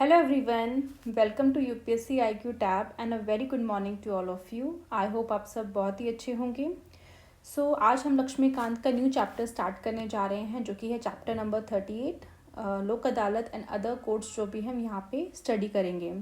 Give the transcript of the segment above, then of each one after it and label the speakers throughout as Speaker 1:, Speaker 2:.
Speaker 1: Hello everyone, welcome to UPSC IQ tab and a very good morning to all of you. I hope आप सब बहुत ही अच्छे होंगे। आज हम लक्ष्मीकांत का न्यू चैप्टर स्टार्ट करने जा रहे हैं जो कि है चैप्टर नंबर 38। लोक अदालत एंड अदर कोर्ट्स जो भी हम यहाँ पे स्टडी करेंगे।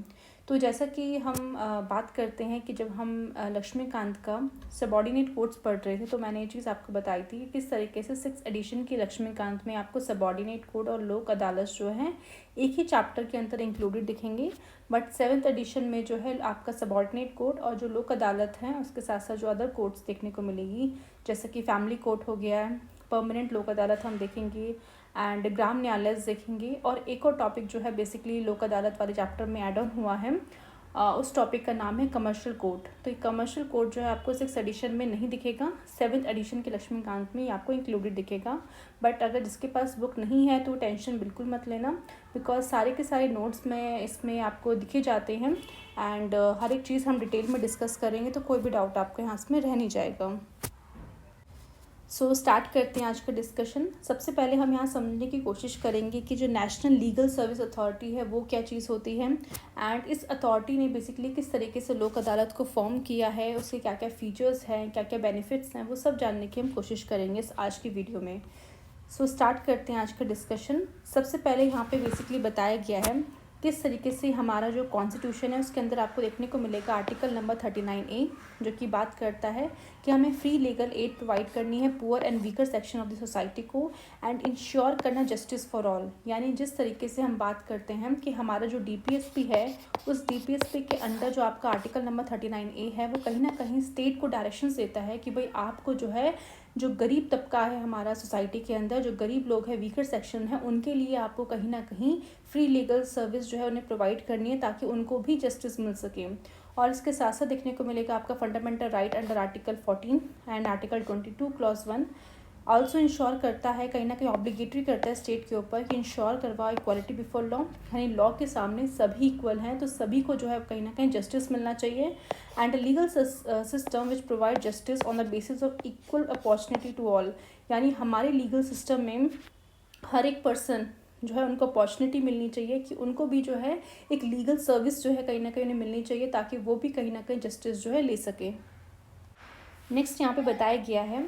Speaker 1: तो जैसा कि हम बात करते हैं कि जब हम लक्ष्मीकांत का सबॉर्डिनेट कोर्ट्स पढ़ रहे थे तो मैंने ये चीज़ आपको बताई थी कि किस तरीके से 6th एडिशन की लक्ष्मीकांत में आपको सबॉर्डिनेट कोर्ट और लोक अदालत जो हैं एक ही चैप्टर के अंदर इंक्लूडेड दिखेंगे। बट 7th एडिशन में जो है आपका सबॉर्डिनेट कोर्ट और जो लोक अदालत हैं उसके साथ साथ जो अदर कोर्ट्स देखने को मिलेगी, जैसे कि फैमिली कोर्ट हो गया है, परमानेंट लोक अदालत हम देखेंगे एंड ग्राम न्यायालय देखेंगे। और एक और टॉपिक जो है बेसिकली लोक अदालत वाले चैप्टर में एड ऑन हुआ है, उस टॉपिक का नाम है कमर्शियल कोर्ट। तो ये कमर्शियल कोर्ट जो है आपको 6th एडिशन में नहीं दिखेगा, 7th एडिशन के लक्ष्मीकांत में आपको इंक्लूडेड दिखेगा। बट अगर जिसके पास बुक नहीं है तो टेंशन बिल्कुल मत लेना, बिकॉज सारे के सारे नोट्स में इसमें आपको दिखे जाते हैं एंड हर एक चीज़ हम डिटेल में डिस्कस करेंगे, तो कोई भी डाउट आपको यहाँ इसमें रह नहीं जाएगा। स्टार्ट करते हैं आज का डिस्कशन। सबसे पहले हम यहाँ समझने की कोशिश करेंगे कि जो नेशनल लीगल सर्विस अथॉरिटी है वो क्या चीज़ होती है एंड इस अथॉरिटी ने बेसिकली किस तरीके से लोक अदालत को फॉर्म किया है, उसके क्या क्या फीचर्स हैं, क्या क्या बेनिफिट्स हैं, वो सब जानने की हम कोशिश करेंगे इस आज की वीडियो में। स्टार्ट करते हैं आज का डिस्कशन। सबसे पहले यहाँ पे बेसिकली बताया गया है किस तरीके से हमारा जो कॉन्स्टिट्यूशन है उसके अंदर आपको देखने को मिलेगा आर्टिकल नंबर 39A, जो कि बात करता है कि हमें फ्री लीगल एड प्रोवाइड करनी है poor and weaker section of the society को एंड इंश्योर करना जस्टिस फॉर ऑल। यानी जिस तरीके से हम बात करते हैं कि हमारा जो DPSP है उस DPSP के अंदर जो आपका आर्टिकल नंबर 39A है वो कहीं ना कहीं स्टेट को डायरेक्शंस देता है कि भाई आपको जो है जो गरीब तबका है हमारा सोसाइटी के अंदर, जो गरीब लोग हैं, वीकर सेक्शन है, उनके लिए आपको कहीं ना कहीं फ्री लीगल सर्विस जो है उन्हें प्रोवाइड करनी है ताकि उनको भी जस्टिस मिल सके। और इसके साथ साथ देखने को मिलेगा आपका fundamental right under article 14 and article 22 clause 1 also ensure करता है, कहीं ना कहीं ऑब्लिगेटरी करता है स्टेट के ऊपर कि इंश्योर करवाओ इक्वालिटी बिफोर लॉ, यानी लॉ के सामने सभी इक्वल हैं, तो सभी को जो है कहीं ना कहीं जस्टिस मिलना चाहिए। And legal system which provide justice on the basis of equal opportunity to all, यानी हमारे लीगल सिस्टम में हर एक पर्सन जो है उनको अपॉर्चुनिटी मिलनी चाहिए कि उनको भी जो है एक लीगल सर्विस जो है कहीं ना कहीं उन्हें मिलनी चाहिए ताकि वो भी कहीं ना कहीं जस्टिस जो है ले सके। नेक्स्ट यहाँ पे बताया गया है,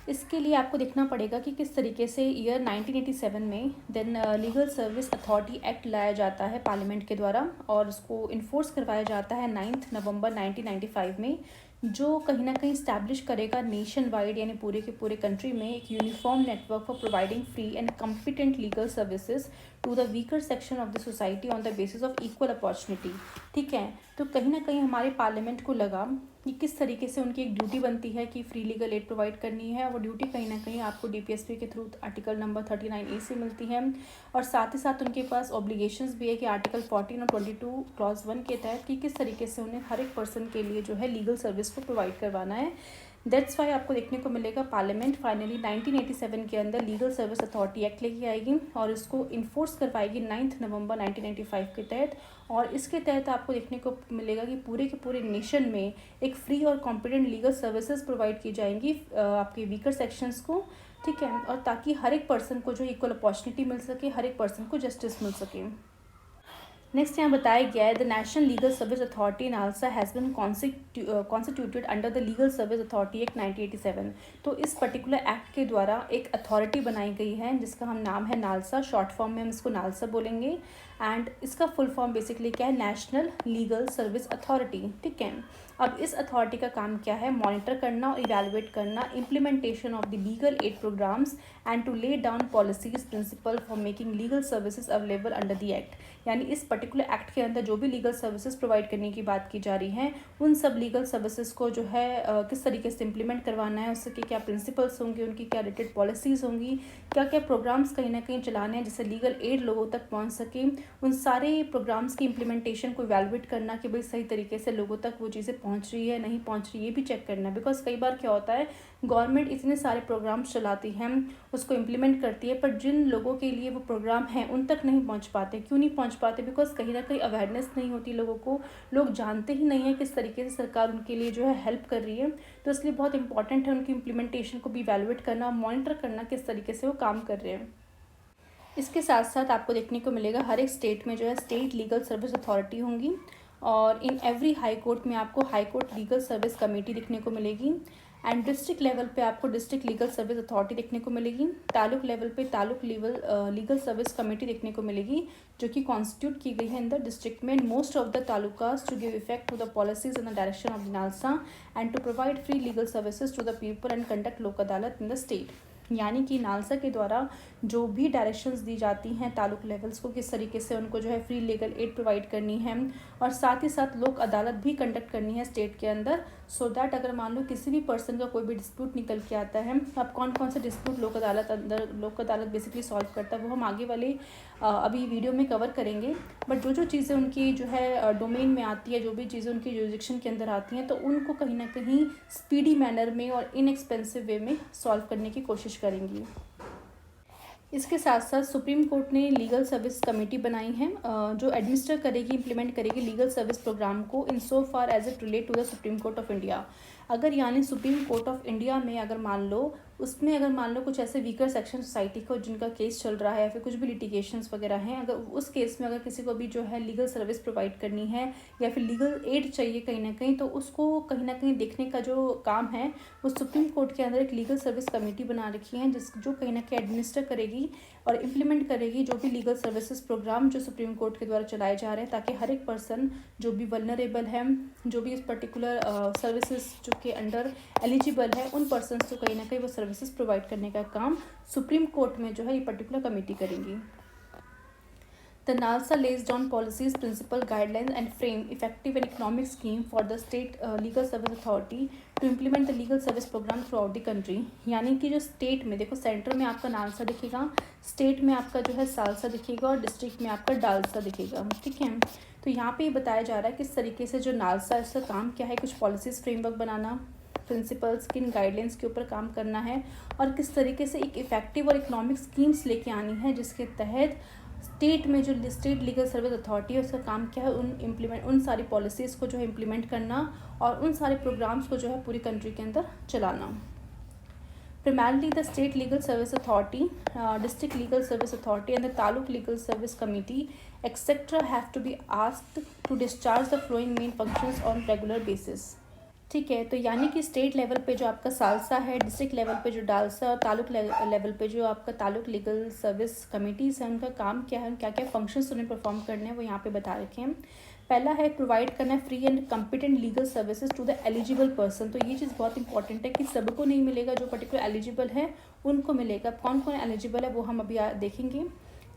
Speaker 1: इसके लिए आपको देखना पड़ेगा कि किस तरीके से ईयर 1987 में then legal service authority act लाया जाता है पार्लियामेंट के द्वारा और उसको इन्फोर्स करवाया जाता है 9 नवंबर 1995 में, जो कहीं ना कहीं इस्टेब्लिश करेगा नेशन वाइड यानी पूरे के पूरे कंट्री में एक uniform network for providing free and competent legal services to the weaker section of the society on the basis of equal opportunity. ठीक है, तो कहीं ना कहीं हमारे पार्लियामेंट को लगा कि किस तरीके से उनकी एक ड्यूटी बनती है कि फ्री लीगल एड प्रोवाइड करनी है, वो ड्यूटी कहीं ना कहीं आपको DPSP के थ्रू आर्टिकल नंबर 39A से मिलती है। और साथ ही साथ उनके पास ऑब्लिगेशंस भी है कि आर्टिकल 14 और 22 क्लॉज 1 के तहत कि किस तरीके से उन्हें हर एक पर्सन के लिए जो है लीगल सर्विस को प्रोवाइड करवाना है। दैट्स वाई आपको देखने को मिलेगा पार्लियामेंट फाइनली 1987 के अंदर लीगल सर्विस अथॉरिटी एक्ट लेके आएगी और इसको इन्फोर्स करवाएगी 9 नवंबर 1995 के तहत। और इसके तहत आपको देखने को मिलेगा कि पूरे के पूरे नेशन में एक फ्री और कॉम्पिटेंट लीगल सर्विसेज प्रोवाइड की जाएंगी आपके वीकर सेक्शंस को। ठीक है, और ताकि हर एक पर्सन को जो इक्वल अपॉर्चुनिटी मिल सके, हर एक पर्सन को जस्टिस मिल सके। नेक्स्ट यहाँ बताया गया है the national legal service authority NALSA has been constituted under the legal service authority act 1987। तो इस पर्टिकुलर एक्ट के द्वारा एक अथॉरिटी बनाई गई है जिसका हम नाम है नालसा, शॉर्ट फॉर्म में हम इसको नालसा बोलेंगे एंड इसका फुल फॉर्म बेसिकली क्या है, नेशनल लीगल सर्विस अथॉरिटी। ठीक है, अब इस अथॉरिटी का काम क्या है, मॉनिटर करना और इवेलुएट करना implementation of the legal aid programmes and to lay down policies principle for making legal services available under the act. यानी इस पर्टिकुलर एक्ट के अंदर जो भी लीगल सर्विसेज प्रोवाइड करने की बात की जा रही है उन सब लीगल सर्विसेज को जो है किस तरीके से इम्प्लीमेंट करवाना है, उसके क्या प्रिंसिपल्स होंगे, उनकी क्या रिलेटेड पॉलिसीज़ होंगी, क्या क्या प्रोग्राम्स कहीं ना कहीं चलाने हैं जिससे लीगल एड लोगों तक पहुंच सके, उन सारे प्रोग्राम्स की इम्प्लीमेंटेशन को इवैल्यूएट करना कि भाई सही तरीके से लोगों तक वो चीज़ें पहुंच रही है नहीं पहुंच रही, ये भी चेक करना है। बिकॉज कई बार क्या होता है, गवर्नमेंट इतने सारे प्रोग्राम्स चलाती है, उसको इम्प्लीमेंट करती है, पर जिन लोगों के लिए वो प्रोग्राम हैं उन तक नहीं पहुंच पाते। क्यों नहीं पहुंच पाते, बिकॉज कहीं ना कहीं अवेयरनेस नहीं होती लोगों को, लोग जानते ही नहीं है किस तरीके से सरकार उनके लिए जो है हेल्प कर रही है। तो इसलिए बहुत इंपॉर्टेंट है उनकी इम्प्लीमेंटेशन को भी इवैल्यूएट करना, मॉनिटर करना किस तरीके से वो काम कर रहे हैं। इसके साथ साथ आपको देखने को मिलेगा हर एक स्टेट में जो है स्टेट लीगल सर्विस अथॉरिटी होंगी, और इन एवरी हाई कोर्ट में आपको high court legal service committee देखने को मिलेगी। एंड डिस्ट्रिक्ट लेवल पे आपको डिस्ट्रिक्ट लीगल सर्विस अथॉरिटी देखने को मिलेगी। तालुक लेवल पे तालुक लीगल सर्विस कमेटी देखने को मिलेगी, जो कि कॉन्स्टिट्यूट की गई है इन द डिस्ट्रिक्ट में most of the talukas to give effect to the policies in the direction of the NALSA and to provide free legal services to the people and conduct Lok Adalat in the state. यानी कि NALSA के द्वारा जो भी directions दी जाती हैं taluk levels को, किस तरीके से उनको जो है फ्री लीगल एड प्रोवाइड करनी है, और साथ ही साथ लोक अदालत भी कंडक्ट करनी है स्टेट के अंदर, सो दैट अगर मान लो किसी भी पर्सन का कोई भी डिस्प्यूट निकल के आता है, अब कौन कौन सा डिस्प्यूट लोक अदालत बेसिकली सॉल्व करता है वो हम आगे वाले अभी वीडियो में कवर करेंगे। बट जो चीज़ें उनकी जो है डोमेन में आती है, जो भी चीज़ें उनकी जुरिडिक्शन के अंदर आती हैं, तो उनको कहीं ना कहीं स्पीडी मैनर में और इनएक्सपेंसिव वे में सॉल्व करने की कोशिश करेंगी। इसके साथ साथ सुप्रीम कोर्ट ने लीगल सर्विस कमेटी बनाई है जो एडमिनिस्टर करेगी, इम्प्लीमेंट करेगी लीगल सर्विस प्रोग्राम को in so far as it relate to the supreme court of India. अगर यानी सुप्रीम कोर्ट ऑफ इंडिया में अगर मान लो उसमें अगर मान लो कुछ ऐसे वीकर सेक्शन सोसाइटी को जिनका केस चल रहा है या फिर कुछ भी लिटिगेशंस वगैरह हैं, अगर उस केस में अगर किसी को भी जो है लीगल सर्विस प्रोवाइड करनी है या फिर लीगल एड चाहिए कहीं ना कहीं, तो उसको कहीं ना कहीं देखने का जो काम है वो सुप्रीम कोर्ट के अंदर एक लीगल सर्विस कमेटी बना रखी है, जो कहीं ना कहीं एडमिनिस्टर करेगी और इम्प्लीमेंट करेगी जो भी लीगल सर्विसेज प्रोग्राम जो सुप्रीम कोर्ट के द्वारा चलाए जा रहे हैं, ताकि हर एक पर्सन जो भी वल्नरेबल है, जो भी इस पर्टिकुलर सर्विसेज जो के अंडर एलिजिबल है, उन पर्सनस को कहीं ना कहीं वो सर्विसेज प्रोवाइड करने का काम सुप्रीम कोर्ट में जो है ये पर्टिकुलर कमेटी करेंगी। The NALSA lays down policies, principles, guidelines and frame effective and economic scheme for the state legal service authority to implement the legal service program throughout the country। यानी कि जो state में देखो, centre में आपका NALSA दिखेगा, state में आपका जो है सालसा दिखेगा और डिस्ट्रिक्ट में आपका डालसा दिखेगा, ठीक है। तो यहाँ पे ये बताया जा रहा है किस तरीके से जो नालसा इसका काम क्या है, कुछ पॉलिसीज फ्रेमवर्क बनाना, प्रिंसिपल्स किन गाइडलाइंस के ऊपर काम करना है, और किस तरीके से एक इफेक्टिव और इकोनॉमिक स्कीम्स लेके आनी है जिसके तहत स्टेट में जो स्टेट लीगल सर्विस अथॉरिटी है उसका काम क्या है उन सारी पॉलिसीज़ को जो है इम्प्लीमेंट करना और उन सारे प्रोग्राम्स को जो है पूरी कंट्री के अंदर चलाना। Primarily, the state legal service authority, district legal service authority, and the taluk legal service committee, etc., have to be asked to discharge the following main functions on regular basis। ठीक है, तो यानी कि state level पे जो आपका salsa है, district level पे जो डालसा और तालुक लेवल पे जो आपका तालुक लीगल सर्विस कमिटीज़ हैं, उनका काम क्या है, क्या क्या फंक्शंस उन्हें परफॉर्म करने हैं वो यहाँ पे बता रखे हैं। पहला है प्रोवाइड करना है free and competent legal services to the eligible person. तो ये चीज़ बहुत इंपॉर्टेंट है कि सबको नहीं मिलेगा, जो पर्टिकुलर एलिजिबल है उनको मिलेगा। कौन कौन एलिजिबल है वो हम अभी देखेंगे।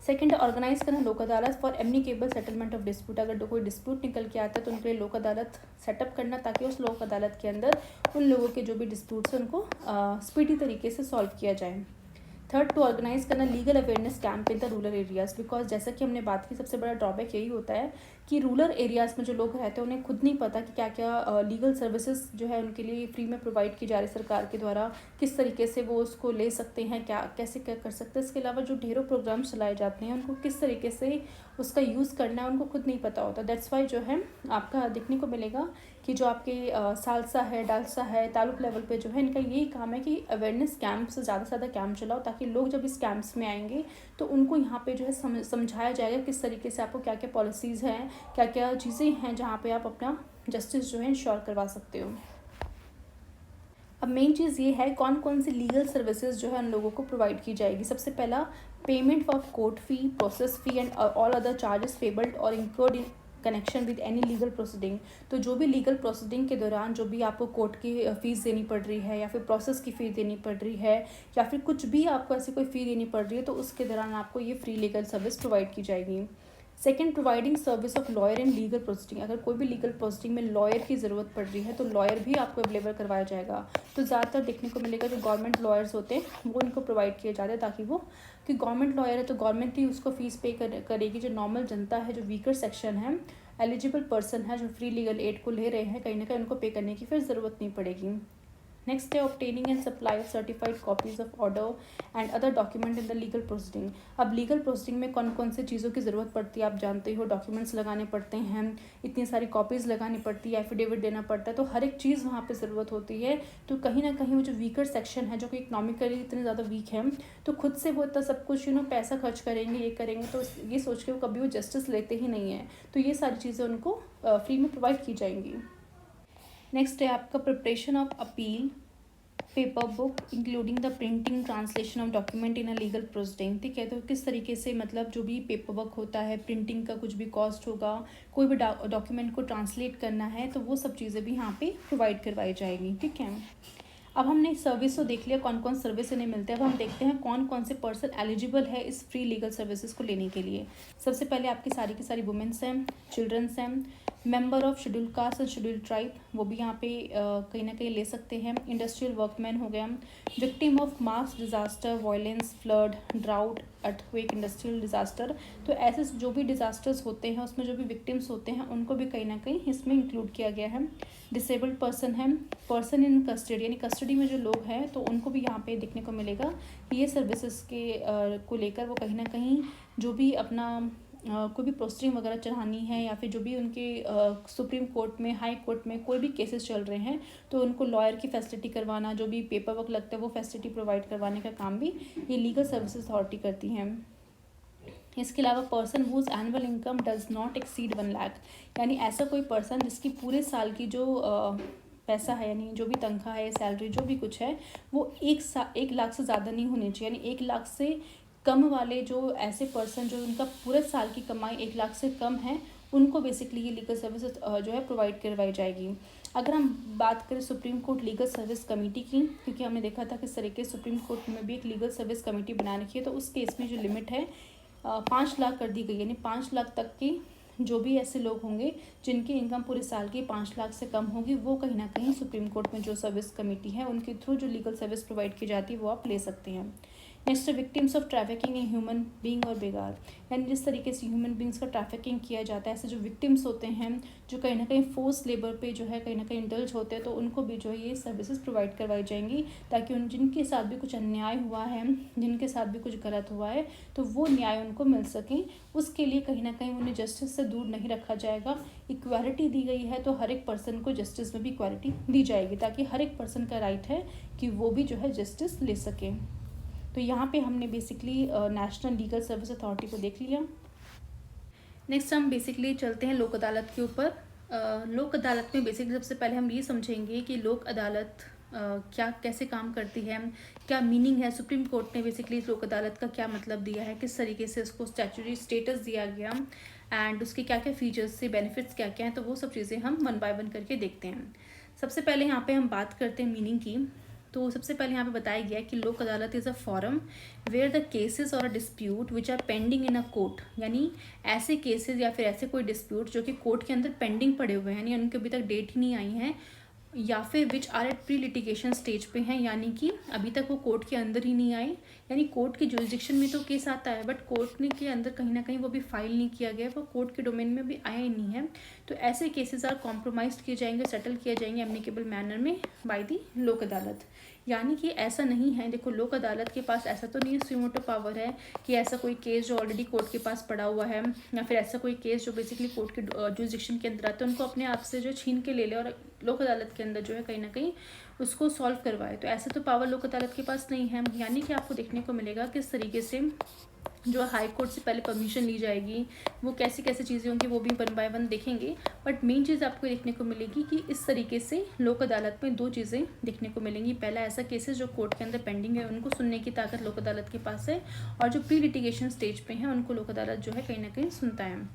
Speaker 1: सेकंड, ऑर्गेनाइज करना लोक Adalat for एम्निकेबल settlement of dispute. अगर कोई डिस्प्यूट निकल के आता है तो उनके लिए लोक अदालत सेटअप करना, ताकि उस लोक अदालत के अंदर उन लोगों के जो भी डिस्प्यूट्स हैं उनको स्पीडी तरीके से सॉल्व किया जाए। थर्ड, टू ऑर्गेनाइज करना legal awareness camp in the rural areas, because जैसा कि हमने बात की सबसे बड़ा ड्रॉबैक यही होता है कि रूरल एरियाज़ में जो लोग रहते हैं उन्हें खुद नहीं पता कि क्या क्या लीगल सर्विसेज जो है उनके लिए फ्री में प्रोवाइड की जा रही सरकार के द्वारा, किस तरीके से वो उसको ले सकते हैं, क्या कैसे क्या कर सकते हैं। इसके अलावा जो ढेरों प्रोग्राम्स चलाए जाते हैं उनको किस तरीके से उसका यूज़ करना है उनको खुद नहीं पता होता। दैट्स वाई जो है आपका देखने को मिलेगा कि जो आपके सालसा है, डालसा है, तालुक लेवल पे जो है इनका यही काम है कि अवेयरनेस कैंप से ज़्यादा कैंप चलाओ, ताकि लोग जब इस कैंप्स में आएंगे तो उनको यहाँ पे जो है समझाया जाएगा किस तरीके से आपको क्या क्या पॉलिसीज़ हैं, क्या क्या चीज़ें हैं जहाँ पे आप अपना जस्टिस जो है इंश्योर करवा सकते हो। अब मेन चीज़ ये है कौन कौन सी लीगल सर्विसेज जो है उन लोगों को प्रोवाइड की जाएगी। सबसे पहला, payment of court fee, process fee and all other charges payable और incurred in connection with any legal proceeding. तो जो भी लीगल प्रोसीडिंग के दौरान जो भी आपको कोर्ट की फ़ीस देनी पड़ रही है या फिर प्रोसेस की फ़ीस देनी पड़ रही है या फिर कुछ भी आपको ऐसी कोई फ़ी देनी पड़ रही है, तो उसके दौरान आपको ये फ्री लीगल सर्विस प्रोवाइड की जाएगी। Second, providing service of lawyer in legal proceeding. अगर कोई भी लीगल प्रोसीडिंग में लॉयर की ज़रूरत पड़ रही है तो लॉयर भी आपको अवेलेबल करवाया जाएगा। तो ज़्यादातर देखने को मिलेगा जो गवर्नमेंट लॉयर्स होते हैं वो इनको प्रोवाइड किए जाते हैं, ताकि वो कि गवर्नमेंट लॉयर है तो गवर्नमेंट ही उसको फ़ीस पे करेगी। जो नॉर्मल जनता है, जो वीकर सेक्शन है, एलिजिबल पर्सन है जो फ्री लीगल एड को ले रहे हैं, कहीं ना कहीं उनको पे करने की फिर ज़रूरत नहीं पड़ेगी। नेक्स्ट है obtaining and supply of certified copies of order and other document in the legal proceeding. अब लीगल प्रोसीडिंग में कौन कौन से चीज़ों की ज़रूरत पड़ती है आप जानते हो, डॉक्यूमेंट्स लगाने पड़ते हैं, इतनी सारी कॉपीज़ लगानी पड़ती है, एफिडेविट देना पड़ता है, तो हर एक चीज़ वहाँ पे ज़रूरत होती है। तो कहीं ना कहीं वो जो वीकर सेक्शन है, जो कि इकोनॉमिकली इतने ज़्यादा वीक है, तो खुद से वो इतना सब कुछ पैसा खर्च करेंगे, ये करेंगे, तो ये सोच के वो कभी वो जस्टिस लेते ही नहीं है। तो ये सारी चीज़ें उनको फ्री में प्रोवाइड की जाएंगी। नेक्स्ट है आपका preparation of appeal paper book including the printing translation of document in a legal proceeding. ठीक है, तो किस तरीके से मतलब जो भी पेपर वर्क होता है, प्रिंटिंग का कुछ भी कॉस्ट होगा, कोई भी डॉक्यूमेंट को ट्रांसलेट करना है, तो वो सब चीज़ें भी यहाँ पे प्रोवाइड करवाई जाएंगी। ठीक है, अब हमने सर्विस तो देख लिया कौन कौन सर्विस इन्हें मिलते हैं। अब हम देखते हैं कौन कौन से पर्सन एलिजिबल है इस फ्री लीगल सर्विसेज को लेने के लिए। सबसे पहले आपकी की सारी वुमेंस हैं, चिल्ड्रंस हैं, member of schedule caste and schedule tribe, वो भी यहाँ पे कहीं ना कहीं ले सकते हैं। इंडस्ट्रियल वर्कमैन हो गया, victim of mass disaster, violence, flood, drought, earthquake, industrial disaster, तो ऐसे जो भी डिज़ास्टर्स होते हैं उसमें जो भी विक्टिम्स होते हैं उनको भी कहीं ना कहीं इसमें इंक्लूड किया गया है। डिसेबल्ड पर्सन है, पर्सन इन कस्टडी, यानी कस्टडी में जो लोग हैं तो उनको भी यहाँ पे देखने को मिलेगा कि ये सर्विसेज के को लेकर वो कहीं ना कहीं जो भी अपना कोई भी प्रोसीडिंग वगैरह चढ़ानी है, या फिर जो भी उनके सुप्रीम कोर्ट में, हाई कोर्ट में कोई भी केसेस चल रहे हैं, तो उनको लॉयर की फैसिलिटी करवाना, जो भी पेपर वर्क लगता है वो फैसिलिटी प्रोवाइड करवाने का काम भी ये लीगल सर्विसेज अथॉरिटी करती हैं। इसके अलावा person whose annual income does not exceed 1 lakh, यानी ऐसा कोई पर्सन जिसकी पूरे साल की जो पैसा है, यानी जो भी तनख्वाह है, सैलरी जो भी कुछ है, वो 1 लाख से ज़्यादा नहीं होनी चाहिए। यानी 1 लाख से कम वाले जो ऐसे पर्सन जो उनका पूरे साल की कमाई 1 लाख से कम है, उनको बेसिकली ये लीगल सर्विस जो है प्रोवाइड करवाई जाएगी। अगर हम बात करें supreme court legal service committee की, क्योंकि हमने देखा था किस तरीके सुप्रीम कोर्ट में भी एक लीगल सर्विस कमेटी बना रखी है, तो उस केस में जो लिमिट है 5 लाख कर दी गई, यानी 5 लाख तक की जो भी ऐसे लोग होंगे जिनकी इनकम पूरे साल की 5 लाख से कम होगी, वो कहीं ना कहीं सुप्रीम कोर्ट में जो सर्विस कमेटी है उनके थ्रू जो लीगल सर्विस प्रोवाइड की जाती है वो आप ले सकते हैं। Next victims of trafficking in human being और बेगार, यानी जिस तरीके से ह्यूमन बींग्स का ट्रैफिकिंग किया जाता है, ऐसे जो विक्टिम्स होते हैं जो कहीं ना कहीं फोर्स लेबर पे जो है कहीं ना कहीं इंडल्ज होते हैं, तो उनको भी जो है ये सर्विसेज प्रोवाइड करवाई जाएंगी, ताकि उन जिनके साथ भी कुछ अन्याय हुआ है, जिनके साथ भी कुछ गलत हुआ है, तो वो न्याय उनको मिल सके। उसके लिए कहीं ना कहीं उन्हें जस्टिस से दूर नहीं रखा जाएगा। इक्वालिटी दी गई है, तो हर एक पर्सन को जस्टिस में भी इक्वालिटी दी जाएगी, ताकि हर एक पर्सन का राइट है कि वो भी जो है जस्टिस ले सके। तो यहाँ पे हमने basically national legal service authority को देख लिया। नेक्स्ट हम बेसिकली चलते हैं लोक अदालत के ऊपर। लोक अदालत में बेसिकली सबसे पहले हम ये समझेंगे कि लोक अदालत क्या कैसे काम करती है, क्या मीनिंग है, सुप्रीम कोर्ट ने बेसिकली लोक अदालत का क्या मतलब दिया है, किस तरीके से उसको स्टैट्यूटरी स्टेटस दिया गया, एंड उसके क्या क्या फीचर्स से बेनिफिट्स क्या क्या हैं, तो वो सब चीज़ें हम 1 बाय 1 करके देखते हैं। सबसे पहले यहाँ पे हम बात करते हैं मीनिंग की। तो सबसे पहले यहाँ पे बताया गया है कि Lok Adalat is a forum where the cases और a dispute which are pending in a court, यानी ऐसे केसेस या फिर ऐसे कोई डिस्प्यूट जो कि कोर्ट के अंदर पेंडिंग पड़े हुए हैं, यानी उनके अभी तक डेट ही नहीं आई है, या फिर which are at pre litigation stage पे हैं, यानी कि अभी तक वो कोर्ट के अंदर ही नहीं आए, यानी कोर्ट के जुरिसडिक्शन में तो केस आता है बट कोर्ट ने के अंदर कहीं ना कहीं वो भी फाइल नहीं किया गया, वो कोर्ट के डोमेन में भी आया ही नहीं है। तो ऐसे केसेस आर कॉम्प्रोमाइज किए जाएंगे, सेटल किए जाएंगे एमनिकेबल मैनर में बाय दी लोक अदालत। यानी कि ऐसा नहीं है, देखो लोक अदालत के पास ऐसा तो नहीं सुमोटो पावर है कि ऐसा कोई केस जो ऑलरेडी कोर्ट के पास पड़ा हुआ है, या फिर ऐसा कोई केस जो बेसिकली कोर्ट के जुरिसडिक्शन के अंदर आता है उनको अपने आप से जो छीन के ले ले और लोक अदालत के अंदर जो है कहीं ना कहीं उसको सॉल्व करवाए। तो ऐसे तो पावर लोक अदालत के पास नहीं है। यानी कि आपको देखने को मिलेगा किस तरीके से जो हाई कोर्ट से पहले परमिशन ली जाएगी, वो कैसे कैसे चीज़ें होंगी वो भी 1 बाय 1 देखेंगे। बट मेन चीज़ आपको देखने को मिलेगी कि इस तरीके से लोक अदालत में 2 चीज़ें देखने को मिलेंगी। पहला ऐसा केसेस जो कोर्ट के अंदर पेंडिंग है उनको सुनने की ताकत लोक अदालत के पास है, और जो प्री लिटिगेशन स्टेज पे हैं उनको लोक अदालत जो है कहीं ना कहीं सुनता है।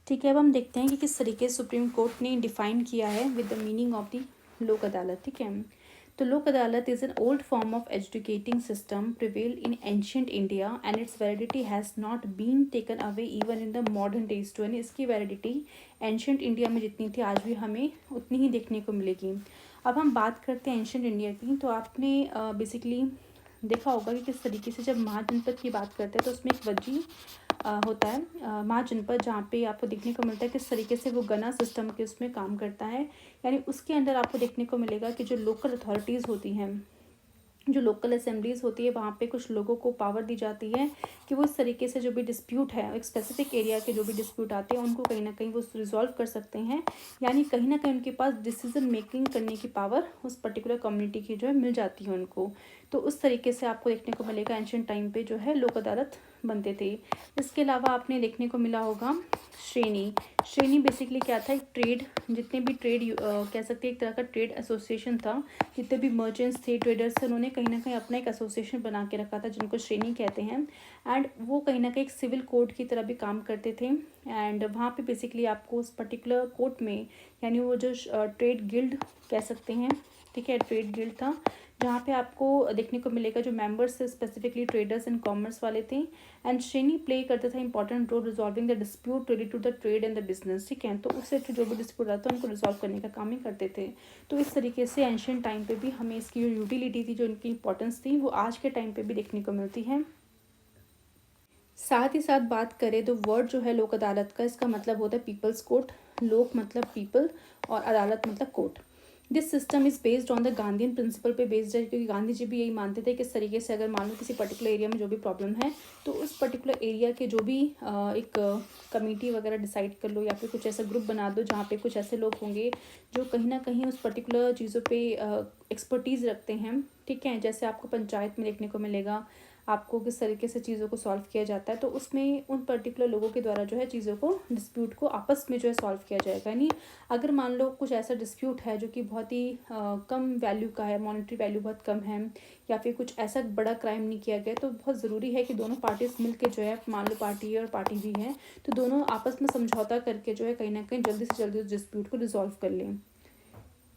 Speaker 1: ठीक है, अब हम देखते हैं कि किस तरीके से सुप्रीम कोर्ट ने डिफाइन किया है with the meaning of the Lok Adalat. ठीक है, तो Lok Adalat is an old form of educating system prevail in ancient India and its validity has not been taken away even in the modern days too, यानी इसकी validity ancient India में जितनी थी आज भी हमें उतनी ही देखने को मिलेगी। अब हम बात करते हैं एंशियंट इंडिया की, तो आपने बेसिकली देखा होगा कि किस तरीके से जब महाजनपद की बात करते हैं तो उसमें एक वजी होता है महाजनपद, जहाँ पे आपको देखने को मिलता है किस तरीके से वो गना सिस्टम के उसमें काम करता है। यानी उसके अंदर आपको देखने को मिलेगा कि जो लोकल अथॉरिटीज़ होती हैं, जो लोकल असेंबलीज़ होती है, वहाँ पे कुछ लोगों को पावर दी जाती है कि वो इस तरीके से जो भी डिस्प्यूट है, एक स्पेसिफिक एरिया के जो भी डिस्प्यूट आते हैं उनको कहीं ना कहीं वो रिजॉल्व कर सकते हैं। यानी कहीं ना कहीं उनके पास डिसीजन मेकिंग करने की पावर उस पर्टिकुलर कम्युनिटी की जो है मिल जाती है उनको। तो उस तरीके से आपको देखने को मिलेगा एंशिएंट टाइम पे जो है लोक अदालत बनते थे। इसके अलावा आपने देखने को मिला होगा श्रेणी। श्रेणी बेसिकली क्या था, एक ट्रेड, जितने भी ट्रेड कह सकते हैं एक तरह का ट्रेड एसोसिएशन था। जितने भी मर्चेंट्स थे, ट्रेडर्स थे, उन्होंने कहीं ना कहीं अपना एक एसोसिएशन बना के रखा था जिनको श्रेणी कहते हैं। एंड वो कहीं ना कहीं एक सिविल कोर्ट की तरह भी काम करते थे। एंड वहाँ पे बेसिकली आपको उस पर्टिकुलर कोर्ट में, यानी वो जो ट्रेड गिल्ड कह सकते हैं, ठीक है, ट्रेड गिल्ड था, जहाँ पे आपको देखने को मिलेगा जो मेंबर्स थे स्पेसिफिकली ट्रेडर्स एंड कॉमर्स वाले थे। एंड श्रेणी प्ले करता था important role resolving the dispute related to the trade and the business, ठीक है। तो उससे जो भी डिस्प्यूट आता था उनको रिजॉल्व करने का काम ही करते थे। तो इस तरीके से एंशिएंट टाइम पे भी हमें इसकी जो यूटिलिटी थी, जो इनकी इंपॉर्टेंस थी, वो आज के टाइम पे भी देखने को मिलती है। साथ ही साथ बात करें तो वर्ड जो है लोक अदालत का, इसका मतलब होता है पीपल्स कोर्ट। लोक मतलब पीपल और अदालत मतलब court. This system is based on the Gandhian principle पे बेस्ड है, क्योंकि गांधी जी भी यही मानते थे कि इस तरीके से अगर मान लो किसी पर्टिकुलर एरिया में जो भी प्रॉब्लम है, तो उस पर्टिकुलर एरिया के जो भी एक कमेटी वगैरह डिसाइड कर लो, या फिर कुछ ऐसा ग्रुप बना दो जहाँ पे कुछ ऐसे लोग होंगे जो कहीं ना कहीं उस पर्टिकुलर चीज़ों पे एक्सपर्टीज़ रखते हैं, ठीक है। जैसे आपको पंचायत में देखने को मिलेगा आपको किस तरीके से चीज़ों को सॉल्व किया जाता है, तो उसमें उन पर्टिकुलर लोगों के द्वारा जो है चीज़ों को, डिस्प्यूट को आपस में जो है सॉल्व किया जाएगा। यानी अगर मान लो कुछ ऐसा डिस्प्यूट है जो कि बहुत ही कम वैल्यू का है, मॉनेटरी वैल्यू बहुत कम है, या फिर कुछ ऐसा बड़ा क्राइम नहीं किया गया, तो बहुत ज़रूरी है कि दोनों पार्टीज मिलकर जो है, मान लो पार्टी है और पार्टी भी है, तो दोनों आपस में समझौता करके जो है कहीं ना कहीं जल्दी से जल्दी उस डिस्प्यूट को रिजॉल्व कर लें।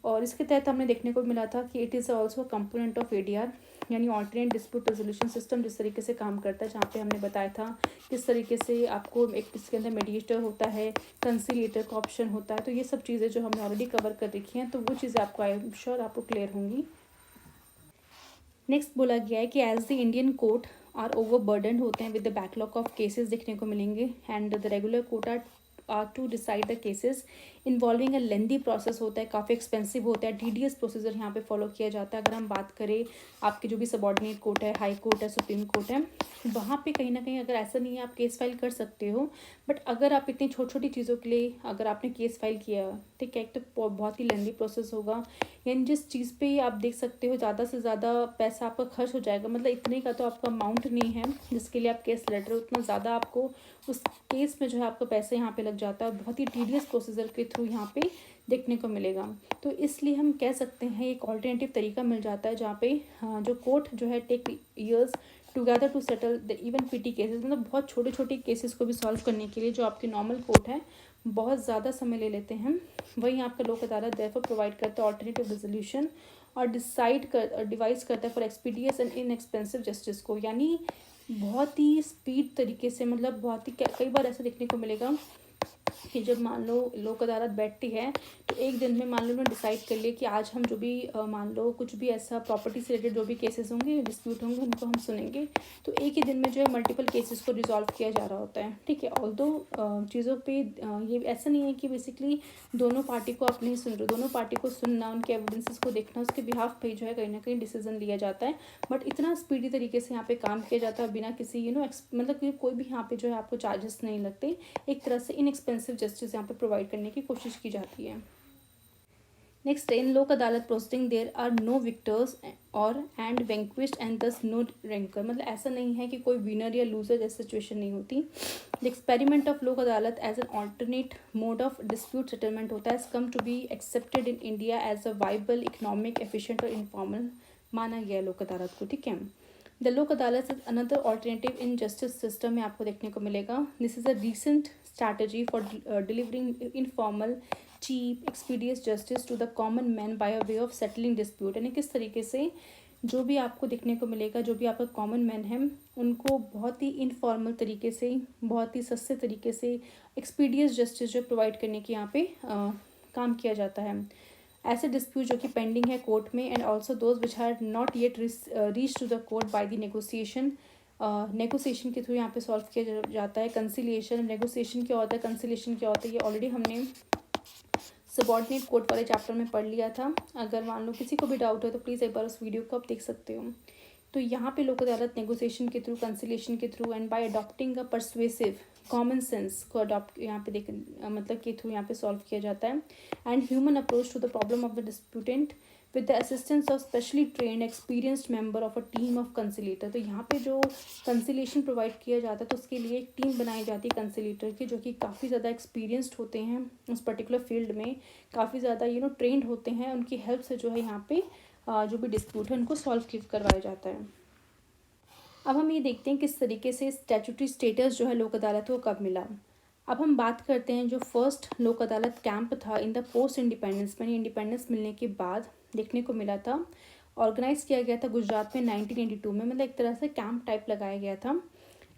Speaker 1: और इसके तहत हमने देखने को मिला था कि it is also component of ADR, यानी ऑल्टरनेट डिस्प्यूट रेजोल्यूशन सिस्टम, जिस तरीके से काम करता है, जहाँ पे हमने बताया था किस तरीके से आपको एक इसके अंदर मीडिएटर होता है, कंसीलिएटर का ऑप्शन होता है। तो ये सब चीज़ें जो हमने ऑलरेडी कवर कर रखी हैं, तो वो चीज़ें आपको आई एम श्योर आपको क्लियर होंगी। नेक्स्ट बोला गया है कि as the Indian court are overburden होते हैं with the backlog of cases देखने को मिलेंगे, and the regular court are to decide the cases involving a lengthy process होता है, काफ़ी एक्सपेंसिव होता है, टीडियस प्रोसीजर यहाँ पे फॉलो किया जाता है। अगर हम बात करें आपके जो भी सबॉर्डिनेट कोर्ट है, हाई कोर्ट है, सुप्रीम कोर्ट है, वहाँ पे कहीं ना कहीं अगर ऐसा नहीं है आप केस फाइल कर सकते हो, बट अगर आप इतनी छोटी छोटी चीज़ों के लिए अगर आपने केस फाइल किया, ठीक है, एक तो बहुत ही लेंदी प्रोसेस होगा, यानी जिस चीज़ पे आप देख सकते हो ज़्यादा से ज़्यादा पैसा आपका खर्च हो जाएगा, मतलब इतने का तो आपका अमाउंट नहीं है जिसके लिए आप केस लड़ रहे हो, उतना ज़्यादा आपको उस केस में जो है आपका पैसा यहाँ पे लग जाता है, बहुत ही टीडियस प्रोसीजर के थ्रू यहाँ पे देखने को मिलेगा। तो इसलिए हम कह सकते हैं एक ऑल्टरनेटिव तरीका मिल जाता है, जहाँ पे जो कोर्ट जो है take years together to settle the even petty cases, मतलब बहुत छोटे छोटे केसेस को भी सॉल्व करने के लिए जो आपके नॉर्मल कोर्ट है बहुत ज़्यादा समय ले लेते हैं, वहीं आपका लोक अदालत देयरफॉर प्रोवाइड करता है ऑल्टरनेटिव रेजोल्यूशन और डिवाइस करता है for expeditious and inexpensive justice को। यानी बहुत ही स्पीड तरीके से, मतलब बहुत ही कई बार ऐसा देखने को मिलेगा कि जब मान लो लोक अदालत बैठती है तो एक दिन में मान लो उन्होंने डिसाइड कर लिया कि आज हम जो भी मान लो कुछ भी ऐसा प्रॉपर्टी से रिलेटेड जो भी केसेस होंगे, डिस्प्यूट होंगे, उनको हम सुनेंगे, तो एक ही दिन में जो है मल्टीपल केसेस को रिजॉल्व किया जा रहा होता है, ठीक है। ऑल्दो चीज़ों पे ये ऐसा नहीं है कि बेसिकली दोनों पार्टी को आप नहीं सुन रहे, दोनों पार्टी को सुनना, उनके एविडेंसेस को देखना, उसके बिहाफ पे जो है कहीं ना कहीं डिसीजन लिया जाता है, बट इतना स्पीडी तरीके से यहाँ पे काम किया जाता है बिना किसी मतलब कि कोई भी यहाँ पे जो है आपको चार्जेस नहीं लगते, एक तरह से इनएक्सपेंसिव जस्टिस यहाँ पे प्रोवाइड करने की कोशिश की जाती है। Next, in Lok Adalat proceeding there are no victors और and vanquished and thus no rancour, मतलब ऐसा नहीं है कि कोई विनर या लूजर जैसी सिचुएशन नहीं होती। The experiment of Lok Adalat as an alternate mode of dispute settlement होता है, come to be accepted in India as a viable, economic, efficient और इनफॉर्मल माना गया लोक अदालत को, ठीक है। The Lok Adalat is another alternative in justice system में आपको देखने को मिलेगा। This is a recent strategy for delivering informal, cheap, expeditious justice to the common man by a way of settling dispute, यानी किस तरीके से जो भी आपको देखने को मिलेगा, जो भी आपका कॉमन मैन है, उनको बहुत ही इनफॉर्मल तरीके से, बहुत ही सस्ते तरीके से एक्सपीडियस जस्टिस जो प्रोवाइड करने की यहाँ पे काम किया जाता है। ऐसे डिस्प्यूट जो कि पेंडिंग है कोर्ट में, and also those which have not yet reach to the court by the negotiation negotiation के थ्रू यहाँ पे सॉल्व किया जाता है। कंसिलिएशन, नेगोशिएशन क्या होता है, कंसिलिएशन क्या होता है, ये ऑलरेडी हमने सबॉर्डिनेट कोर्ट वाले चैप्टर में पढ़ लिया था। अगर मान लो किसी को भी डाउट हो तो प्लीज़ एक बार उस वीडियो को आप देख सकते हो। तो यहाँ पे लोक अदालत नेगोशिएशन के थ्रू, कंसिलेशन के through and bye adopting a persuasive common sense को अडॉप्ट यहाँ पे मतलब के थ्रू यहाँ पे सॉल्व किया जाता है। And human approach to the problem of the disputant with the assistance of specially trained experienced member of a team of conciliator. तो यहाँ पे जो कंसिलेशन प्रोवाइड किया जाता है तो उसके लिए एक टीम बनाई जाती है कंसिलेटर की, जो कि काफ़ी ज़्यादा एक्सपीरियंस्ड होते हैं उस पर्टिकुलर फील्ड में, काफ़ी ज़्यादा ट्रेंड होते हैं। उनकी हेल्प से जो है यहाँ पे जो भी डिस्प्यूट है उनको सॉल्व करवाया जाता है। अब हम ये देखते हैं किस तरीके से स्टैट्यूटरी स्टेटस जो है लोक अदालत को कब मिला। अब हम बात करते हैं जो फर्स्ट लोक अदालत कैंप था इन द पोस्ट इंडिपेंडेंस में, इंडिपेंडेंस मिलने के बाद देखने को मिला था। ऑर्गेनाइज किया गया था गुजरात में 1982 में, मतलब एक तरह से कैंप टाइप लगाया गया था।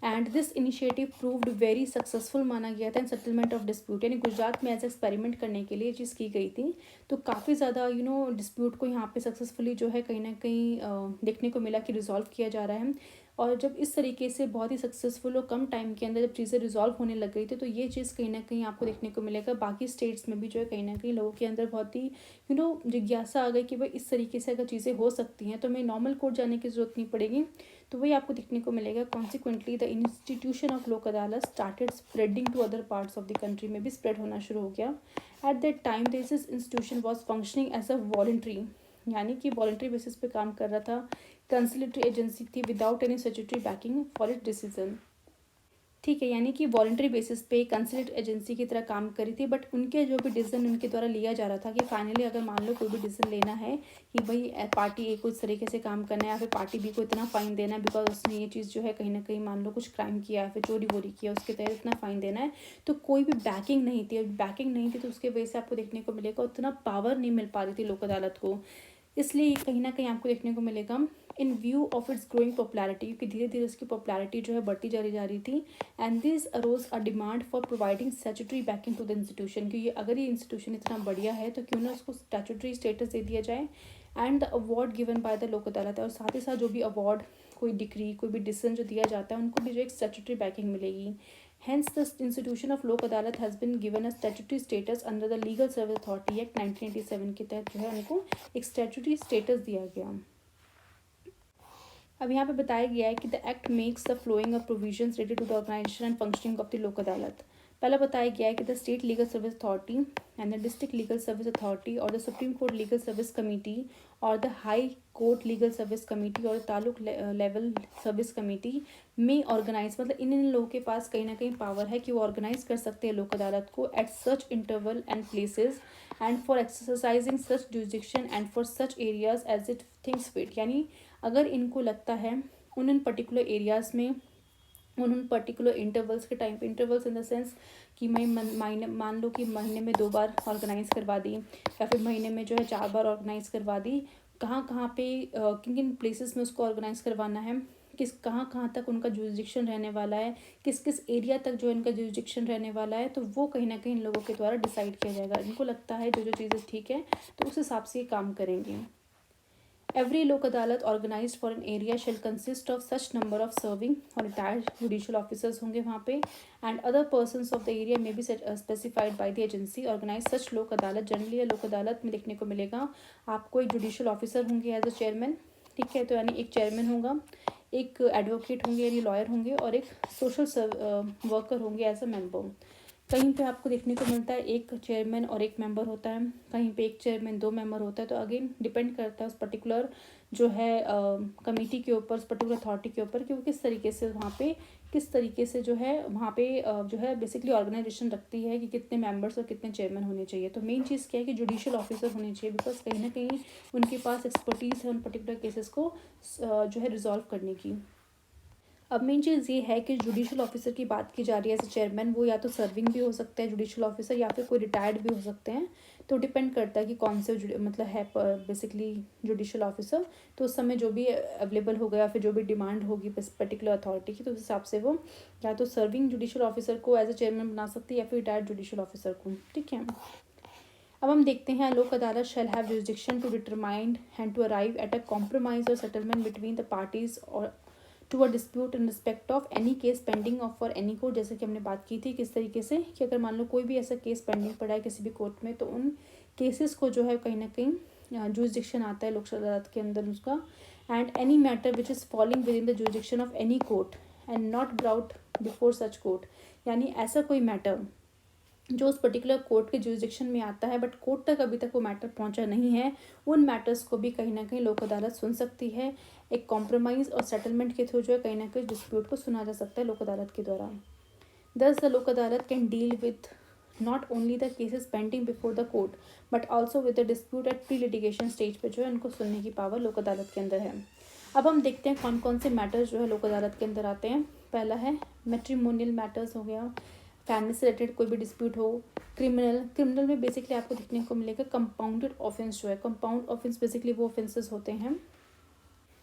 Speaker 1: And this initiative proved very successful माना गया था इन सेटलमेंट ऑफ डिस्प्यूट, यानी गुजरात में एज एक्सपेरिमेंट करने के लिए चीज़ की गई थी। तो काफ़ी ज़्यादा डिस्प्यूट को यहाँ पे सक्सेसफुली जो है कहीं ना कहीं देखने को मिला कि रिजॉल्व किया जा रहा है। और जब इस तरीके से बहुत ही सक्सेसफुल और कम टाइम के अंदर जब चीज़ें रिजॉल्व होने लग गई थी, तो ये चीज़ कहीं ना कहीं आपको देखने को मिलेगा बाकी स्टेट्स में भी जो है कहीं ना कहीं लोगों के अंदर बहुत ही जिज्ञासा आ गई कि भाई इस तरीके से अगर चीज़ें हो सकती हैं तो हमें नॉर्मल कोर्ट जाने की ज़रूरत नहीं पड़ेगी। तो वही आपको देखने को मिलेगा। Consequently the institution of Lok Adalat started spreading to other parts of the country, में भी स्प्रेड होना शुरू हो गया। At that time this institution was functioning as a voluntary, यानी कि वॉलंटरी बेसिस पे काम कर रहा था, कंसिलेटरी एजेंसी थी without any statutory backing for it decision. ठीक है, यानी कि वॉलंटरी बेसिस पे कंसिलेट एजेंसी की तरह काम करी थी, बट उनके जो भी डिसीजन उनके द्वारा लिया जा रहा था कि फाइनली अगर मान लो कोई भी डिसीजन लेना है कि भाई पार्टी ए को इस तरीके से काम करना है या फिर पार्टी बी को इतना फ़ाइन देना है बिकॉज उसने ये चीज़ जो है कहीं ना कहीं मान लो कुछ क्राइम किया है, फिर चोरी वोरी किया, उसके तहत इतना फ़ाइन देना है, तो कोई भी बैकिंग नहीं थी। बैकिंग नहीं थी तो उसके वजह से आपको देखने को मिलेगा उतना पावर नहीं मिल पा रही थी लोक अदालत को। इसलिए कहीं ना कहीं आपको देखने को मिलेगा इन view of its growing popularity, क्योंकि धीरे धीरे उसकी पॉपुलैरिटी जो है बढ़ती जा रही थी। And this arose a demand for providing statutory backing to the institution, क्योंकि अगर ये इंस्टीट्यूशन इतना बढ़िया है तो क्यों ना उसको स्टैट्यूटरी स्टेटस दे दिया जाए। And the award given by the Lok अदालत, और साथ ही साथ जो भी अवार्ड, कोई डिग्री, कोई भी डिसीजन जो दिया जाता है उनको भी जो एक स्टैट्यूटरी बैकिंग मिलेगी। Hence, the institution of लोक अदालत has been given a statutory status under the Legal Service Authority Act 1987 के तहत जो है उनको एक स्टैट्यूटरी स्टेटस दिया गया। अब यहाँ पे बताया गया है कि the act makes the flowing of provisions related to the organisation and functioning of the Lok Adalat. पहला बताया गया है कि the state legal service authority and the district legal service authority और the supreme court legal service committee और the high court legal service committee और taluk level service committee में organise, मतलब इन लोगों के पास कहीं ना कहीं पावर है कि वो ऑर्गेनाइज कर सकते हैं लोक अदालत को at such interval and places and for exercising such jurisdiction and for such areas as it thinks fit, यानी अगर इनको लगता है उन पर्टिकुलर एरियाज़ में उन पर्टिकुलर इंटरवल्स के टाइम पे, इंटरवल्स इन द सेंस कि मैं मान लो कि महीने में 2 बार ऑर्गेनाइज करवा दी या फिर महीने में जो है 4 बार ऑर्गेनाइज करवा दी, कहाँ पे किन किन प्लेसेस में उसको ऑर्गेनाइज करवाना है, कहाँ तक उनका जुरिडिक्शन रहने वाला है, किस एरिया तक जो इनका जुरिडिक्शन रहने वाला है, तो वो कहीं ना कहीं इन लोगों के द्वारा डिसाइड किया जाएगा। इनको लगता है जो चीज़ें ठीक है तो उस हिसाब से ये काम करेंगे। Every लोक अदालत organized for an area shall consist of such number of serving or retired judicial officers होंगे वहाँ पे, and other persons of the area may be specified by the agency organized such लोक अदालत। जनरली लोक अदालत में देखने को मिलेगा आपको एक जुडिशियल ऑफिसर होंगे एज अ चेयरमैन, ठीक है, तो यानी एक चेयरमैन होगा, एक एडवोकेट होंगे यानी लॉयर होंगे और एक सोशल वर्कर होंगे एज अ मेंबर। कहीं पे आपको देखने को मिलता है एक चेयरमैन और एक मेंबर होता है, कहीं पे एक चेयरमैन 2 मेंबर होता है। तो अगेन डिपेंड करता है उस पर्टिकुलर जो है कमेटी के ऊपर, उस पर्टिकुलर अथॉरिटी के ऊपर कि वो किस तरीके से वहाँ पे जो है वहाँ पे जो है बेसिकली ऑर्गेनाइजेशन रखती है कि कितने मेंबर्स और कितने चेयरमैन होने चाहिए। तो मेन चीज़ क्या है कि जुडिशियल ऑफिसर होने चाहिए, बिकॉज कहीं ना कहीं उनके पास एक्सपर्टीज़ है उन पर्टिकुलर केसेस को जो है रिजॉल्व करने की। अब मेन चीज़ ये है कि जुडिशियल ऑफिसर की बात की जा रही है एज ए चेयरमैन, वो या तो सर्विंग भी हो सकते हैं जुडिशियल ऑफिसर या फिर कोई रिटायर्ड भी हो सकते हैं। तो डिपेंड करता है कि कौन से मतलब है बेसिकली जुडिशियल ऑफिसर, तो उस समय जो भी अवेलेबल होगा या फिर जो भी डिमांड होगी पर्टिकुलर अथॉरिटी की, तो उस हिसाब से वो या तो सर्विंग जुडिशियल ऑफिसर को एज ए चेयरमैन बना सकती है या फिर रिटायर्ड जुडिशियल ऑफिसर को, ठीक है। अब हम देखते हैं Lok Adalat shall have jurisdiction to determine and to arrive at a compromise और सेटलमेंट बिटवीन द पार्टीज और to a dispute in respect of any case pending of for any court. जैसे कि हमने बात की थी किस तरीके से कि अगर मान लो कोई भी ऐसा केस पेंडिंग पड़ा है किसी भी कोर्ट में, तो उन केसेस को जो है कहीं ना कहीं जुरिसडिक्शन आता है लोक अदालत के अंदर उसका। And any matter which is falling with in the jurisdiction of any court and not brought before such court, यानी ऐसा कोई मैटर जो उस पर्टिकुलर कोर्ट के जुरिसडिक्शन में आता है बट कोर्ट तक अभी तक वो मैटर पहुंचा नहीं है, उन मैटर्स को भी कहीं ना कहीं लोक अदालत सुन सकती है। एक कॉम्प्रोमाइज़ और सेटलमेंट के थ्रू जो है कहीं ना कहीं डिस्प्यूट को सुना जा सकता है लोक अदालत के द्वारा। दस the Lok Adalat can deal with not only the cases pending before the court but also with the dispute at pre litigation stage पे जो है उनको सुनने की पावर लोक अदालत के अंदर है। अब हम देखते हैं कौन कौन से मैटर्स जो है लोक अदालत के अंदर आते हैं। पहला है मैट्रिमोनियल मैटर्स हो गया, फैमिली से रिलेटेड कोई भी डिस्प्यूट हो। क्रिमिनल में बेसिकली आपको देखने को मिलेगा कंपाउंडेड ऑफेंस जो है। कंपाउंड ऑफेंस बेसिकली वो ऑफेंसेस होते हैं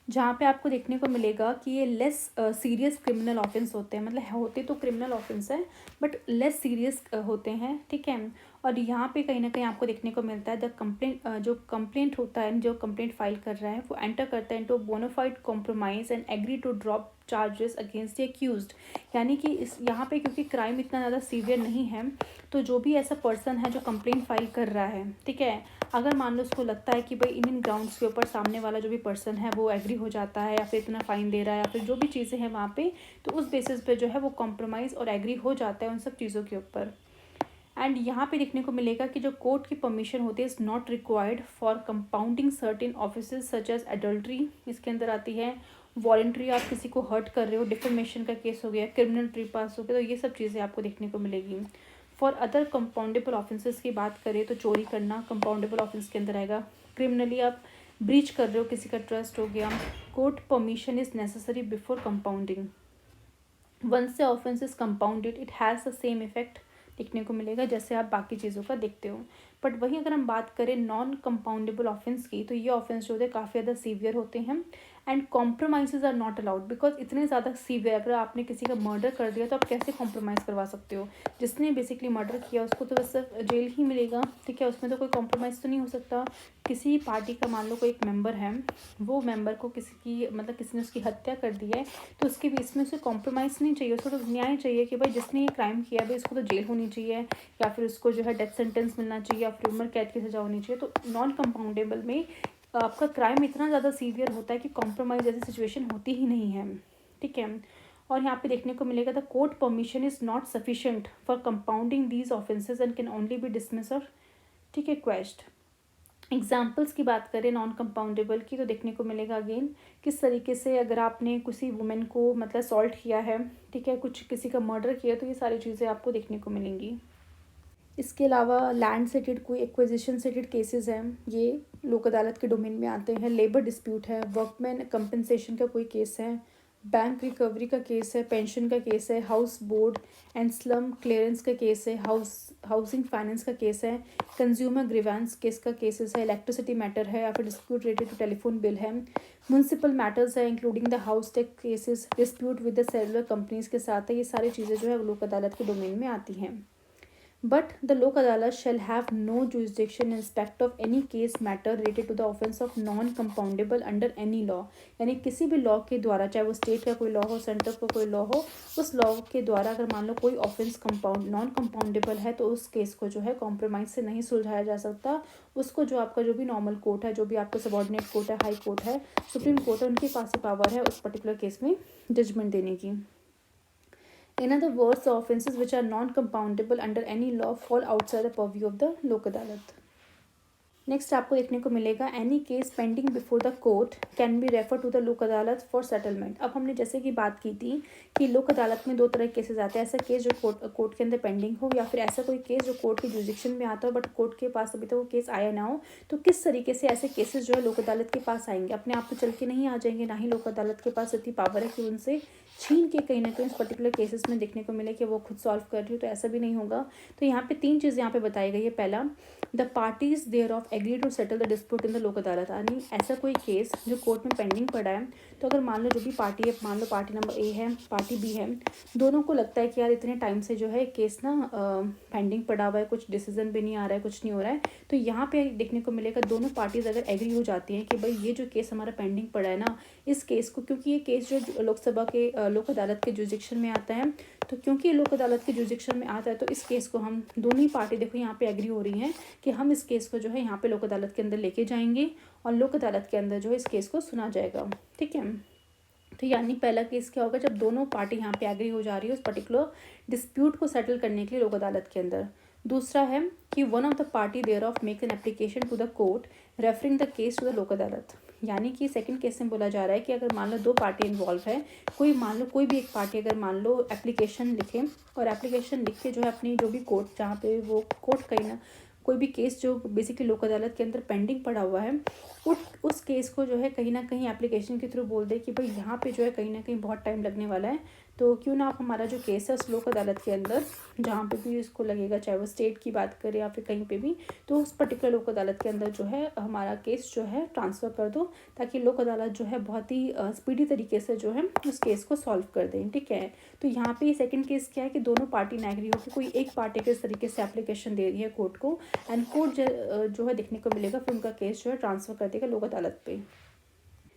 Speaker 1: जहाँ पे आपको देखने को मिलेगा कि ये लेस सीरियस क्रिमिनल ऑफेंस होते हैं, मतलब होते तो क्रिमिनल ऑफेंस है बट लेस सीरियस होते हैं, ठीक है। और यहाँ पे कहीं ना कहीं आपको देखने को मिलता है द कंप्लेंट जो कंप्लेंट होता है, जो कंप्लेंट फाइल कर रहा है वो एंटर करता है into bona fide compromise and agree to drop charges against the accused. यानी कि इस यहाँ पे क्योंकि क्राइम इतना ज़्यादा सीवियर नहीं है, तो जो भी ऐसा पर्सन है जो कंप्लेंट फाइल कर रहा है, ठीक है, अगर मान लो उसको लगता है कि भाई इन ग्राउंड्स के ऊपर सामने वाला जो भी पर्सन है वो एग्री हो जाता है या फिर इतना फ़ाइन दे रहा है या फिर जो भी चीज़ें हैं वहाँ पे, तो उस बेसिस पे जो है वो कॉम्प्रोमाइज़ और एग्री हो जाता है उन सब चीज़ों के ऊपर। एंड यहाँ पे देखने को मिलेगा कि जो कोर्ट की परमिशन होती है is not required for compounding certain offences such as adultery, इसके अंदर आती है। वॉलेंट्री, आप किसी को हर्ट कर रहे हो, डिफेमेशन का केस हो गया, क्रिमिनल ट्रीपास हो गया, तो ये सब चीज़ें आपको देखने को मिलेगी। फॉर अदर कंपाउंडेबल ऑफेंसेस की बात करें तो चोरी करना कंपाउंडेबल ऑफेंस के अंदर आएगा। क्रिमिनली आप ब्रीच कर रहे हो किसी का ट्रस्ट हो गया, court permission is necessary before compounding. Once से offence is compounded it has the same effect देखने को मिलेगा जैसे आप बाकी चीज़ों का देखते हो। बट वहीं अगर हम बात करें नॉन कंपाउंडेबल ऑफेंस की, तो ये ऑफेंस जो होते हैं काफ़ी ज़्यादा सीवियर होते हैं and compromise are not allowed because इतने ज़्यादा सीवियर, अगर आपने किसी का मर्डर कर दिया तो आप कैसे कॉम्प्रोमाइज़ करवा सकते हो। जिसने बेसिकली मर्डर किया उसको तो बस सिर्फ जेल ही मिलेगा, ठीक है, उसमें तो कोई कॉम्प्रोमाइज़ तो नहीं हो सकता। किसी पार्टी का मान लो कोई एक मेंबर है, वो मेंबर को किसी की मतलब किसी ने उसकी हत्या कर दी है, तो उसके बीच में उसे कॉम्प्रोमाइज़ नहीं चाहिए, उसको तो न्याय चाहिए कि भाई जिसने ये क्राइम किया भाई इसको तो जेल होनी चाहिए या फिर उसको जो है डेथ सेंटेंस मिलना चाहिए या फिर उम्र कैद की सजा होनी चाहिए। तो नॉन कंपाउंडेबल में आपका क्राइम इतना ज़्यादा सीवियर होता है कि कॉम्प्रोमाइज़ जैसी सिचुएशन होती ही नहीं है, ठीक है। और यहाँ पे देखने को मिलेगा the court permission is not sufficient for compounding these offences and can only be dismiss और, ठीक है, क्वेश्ड। एग्जाम्पल्स की बात करें नॉन कंपाउंडेबल की, तो देखने को मिलेगा अगेन किस तरीके से अगर आपने किसी वुमेन को मतलब असॉल्ट किया है, ठीक है, कुछ किसी का मर्डर किया, तो ये सारी चीज़ें आपको देखने को मिलेंगी। इसके अलावा लैंड से रिलेटेड कोई एक्विजिशन से रिलेटेड केसेस हैं, ये लोक अदालत के डोमेन में आते हैं। लेबर डिस्प्यूट है, वर्कमैन कंपनसेशन का कोई केस है, बैंक रिकवरी का केस है, पेंशन का केस है, house board and slum clearance का केस है, हाउसिंग फाइनेंस का केस है, कंज्यूमर ग्रीवेंस केस का केसेस है, इलेक्ट्रिसिटी मैटर है या फिर dispute related to telephone bill है, म्यूनसिपल मैटर्स है including the house tax cases, dispute with the cellular companies के साथ है। ये सारी चीज़ें जो है लोक अदालत के डोमेन में आती हैं। But the Lok Adalat shall have no jurisdiction in respect of any case matter related to the offence of non-compoundable under any law। यानी किसी भी लॉ के द्वारा, चाहे वो स्टेट का कोई लॉ हो, सेंटर का कोई लॉ हो, उस लॉ के द्वारा अगर मान लो कोई ऑफेंस नॉन कंपाउंडेबल है तो उस केस को जो है कॉम्प्रोमाइज़ से नहीं सुलझाया जा सकता। उसको जो आपका जो भी नॉर्मल कोर्ट है, जो भी आपका सबॉर्डिनेट कोर्ट है, हाई कोर्ट है, सुप्रीम कोर्ट है, उनके पास ही पावर है उस पर्टिकुलर केस में जजमेंट देने की। In other words, the offences which are non-compoundable under any law fall outside the purview of the Lok Adalat। Next आपको देखने को मिलेगा any case pending before the court can be refer to the Lok Adalat for settlement. अब हमने जैसे कि बात की थी कि लोक अदालत में दो तरह के केसेस आते हैं, ऐसा केस जो कोर्ट के अंदर पेंडिंग हो या फिर ऐसा कोई केस जो कोर्ट के जुरिसडिक्शन में आता हो बट कोर्ट के पास अभी तक वो केस आया ना हो। तो किस तरीके से ऐसे केसेस जो है लोक अदालत के पास आएंगे, अपने आप तो चल के नहीं आ जाएंगे, ना ही लोक अदालत के पास इतनी पावर है कि उनसे छीन के कहीं ना कहीं उस पर्टिकुलर केसेस में देखने को मिले कि वो खुद सॉल्व कर रही हो, तो ऐसा भी नहीं होगा। तो यहाँ पे 3 चीज़ यहाँ पे बताई गई है। पहला, the parties thereof agree to settle the dispute in the Lok Adalat, यानी ऐसा कोई केस जो कोर्ट में पेंडिंग पड़ा है, तो अगर मान लो जो भी पार्टी है, मान लो पार्टी नंबर ए है, पार्टी बी है, दोनों को लगता है कि यार इतने टाइम से जो है केस ना पेंडिंग पड़ा हुआ है, कुछ डिसीजन भी नहीं आ रहा है, कुछ नहीं हो रहा है, तो यहाँ पे देखने को मिलेगा दोनों पार्टीज अगर एग्री हो जाती हैं कि भाई ये जो केस हमारा पेंडिंग पड़ा है ना, इस केस को, क्योंकि ये केस जो लोकसभा के लोक अदालत के जुरिडिक्शन में आता है, तो क्योंकि ये लोक अदालत के जुरिडिक्शन में आता है, तो इस केस को हम दोनों ही पार्टी देखो यहाँ पे एग्री हो रही हैं कि हम इस केस को जो है यहाँ पे लोक अदालत के अंदर लेके जाएंगे और लोक अदालत के अंदर जो है इस केस को सुना जाएगा। ठीक है, तो यानी पहला केस क्या होगा, जब दोनों पार्टी यहाँ पे एग्री हो जा रही है उस पर्टिकुलर डिस्प्यूट को सेटल करने के लिए लोक अदालत के अंदर। दूसरा है कि one of the party thereof make an application to the court referring the case to the Lok Adalat, यानी कि सेकंड केस में बोला जा रहा है कि अगर मान लो 2 पार्टी इन्वॉल्व है, कोई मान लो कोई भी एक पार्टी अगर मान लो एप्लीकेशन लिखे और एप्लीकेशन लिख के जो है अपनी जो भी कोर्ट, जहाँ पे वो कोर्ट कहीं ना कोई भी केस जो बेसिकली लोक अदालत के अंदर पेंडिंग पड़ा हुआ है, उस केस को जो है कहीं ना कहीं एप्लीकेशन के थ्रू बोल दे कि भाई यहाँ पे जो है कहीं ना कहीं बहुत टाइम लगने वाला है, तो क्यों ना आप हमारा जो केस है उस लोक अदालत के अंदर जहाँ पे भी इसको लगेगा, चाहे वो स्टेट की बात करें या फिर कहीं पे भी, तो उस पर्टिकुलर लोक अदालत के अंदर जो है हमारा केस जो है ट्रांसफ़र कर दो, ताकि लोक अदालत जो है बहुत ही स्पीडी तरीके से जो है उस केस को सॉल्व कर दें। ठीक है, तो यहाँ पे सेकंड केस क्या है कि दोनों पार्टी ने एग्री होकर कोई एक पार्टी के इस तरीके से एप्लीकेशन दे रही है कोर्ट को, एंड कोर्ट जो है देखने को मिलेगा फिर उनका केस जो है ट्रांसफ़र कर देगा लोक अदालत पे।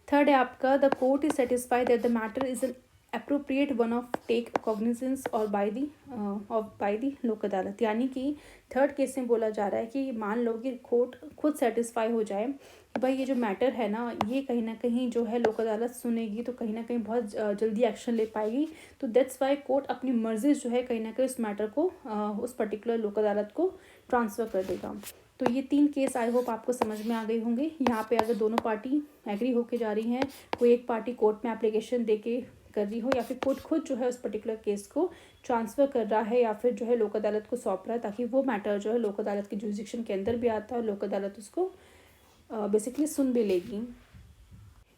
Speaker 1: थर्ड है आपका, the court is satisfied that the matter is an appropriate one of take cognizance और बाय दी लोक अदालत, यानी कि थर्ड केस में बोला जा रहा है कि मान लो कि कोर्ट खुद सेटिस्फाई हो जाए कि भाई ये जो मैटर है ना, ये कहीं ना कहीं जो है लोक अदालत सुनेगी तो कहीं ना कहीं बहुत जल्दी एक्शन ले पाएगी, तो दैट्स वाई कोर्ट अपनी मर्जी जो है कहीं ना कहीं उस मैटर को उस पर्टिकुलर लोक अदालत को ट्रांसफ़र कर देगा। तो ये 3 केस आई होप आपको समझ में आ गए होंगे। यहाँ पे अगर दोनों पार्टी एग्री होके जा रही हैं, कोई एक पार्टी कोर्ट में एप्लीकेशन दे के कर रही हो, या फिर कोर्ट खुद जो है उस पर्टिकुलर केस को ट्रांसफ़र कर रहा है या फिर जो है लोक अदालत को सौंप रहा है, ताकि वो मैटर जो है लोक अदालत की जुरिडिक्शन के अंदर भी आता है और लोक अदालत उसको बेसिकली सुन भी लेगी।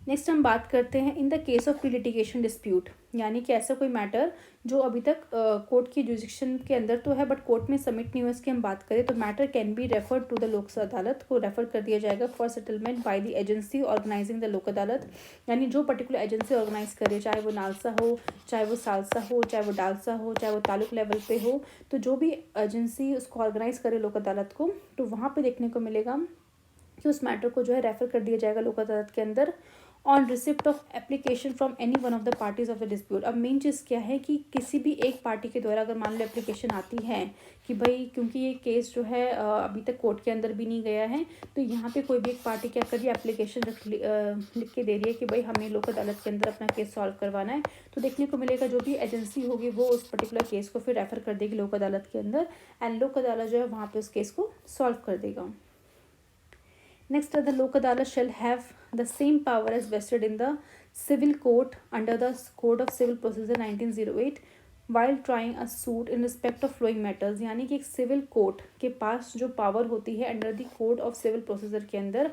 Speaker 1: नेक्स्ट हम बात करते हैं in the case of pre litigation dispute, यानी कि ऐसा कोई मैटर जो अभी तक कोर्ट की जुरिडिक्शन के अंदर तो है बट कोर्ट में सबमिट नहीं हुआ, इसकी हम बात करें तो matter can be referred to the Lok Adalat को रेफर कर दिया जाएगा for settlement by the agency organising the Lok Adalat, यानी जो पर्टिकुलर एजेंसी ऑर्गेनाइज करे, चाहे वो नालसा हो, चाहे वो सालसा हो, चाहे वो डालसा हो, चाहे वो तालुक लेवल पे हो, तो जो भी एजेंसी उसको ऑर्गेनाइज करे लोक अदालत को, तो वहाँ पर देखने को मिलेगा कि उस मैटर को जो है रेफर कर दिया जाएगा लोक अदालत के अंदर on receipt of application from any one of the parties of the dispute. अब मेन चीज़ क्या है कि किसी भी एक पार्टी के द्वारा अगर मान लो एप्लीकेशन आती है कि भाई क्योंकि ये केस जो है अभी तक कोर्ट के अंदर भी नहीं गया है, तो यहाँ पे कोई भी एक पार्टी क्या कर रही है, एप्लीकेशन लिख के दे रही है कि भाई हमें लोक अदालत के अंदर अपना केस सॉल्व करवाना है, तो देखने को मिलेगा जो भी एजेंसी होगी वो उस पर्टिकुलर केस को फिर रेफर कर देगी लोक अदालत के अंदर, एंड लोक अदालत जो है वहाँ पर उस केस को सॉल्व कर देगा। Next, the Lok Adalat shall have the same power as vested in the civil court under the Code of Civil Procedure 1908 while trying a suit in respect of flowing matters, यानी कि एक civil court के पास जो power होती है under the code of civil procedure के अंदर,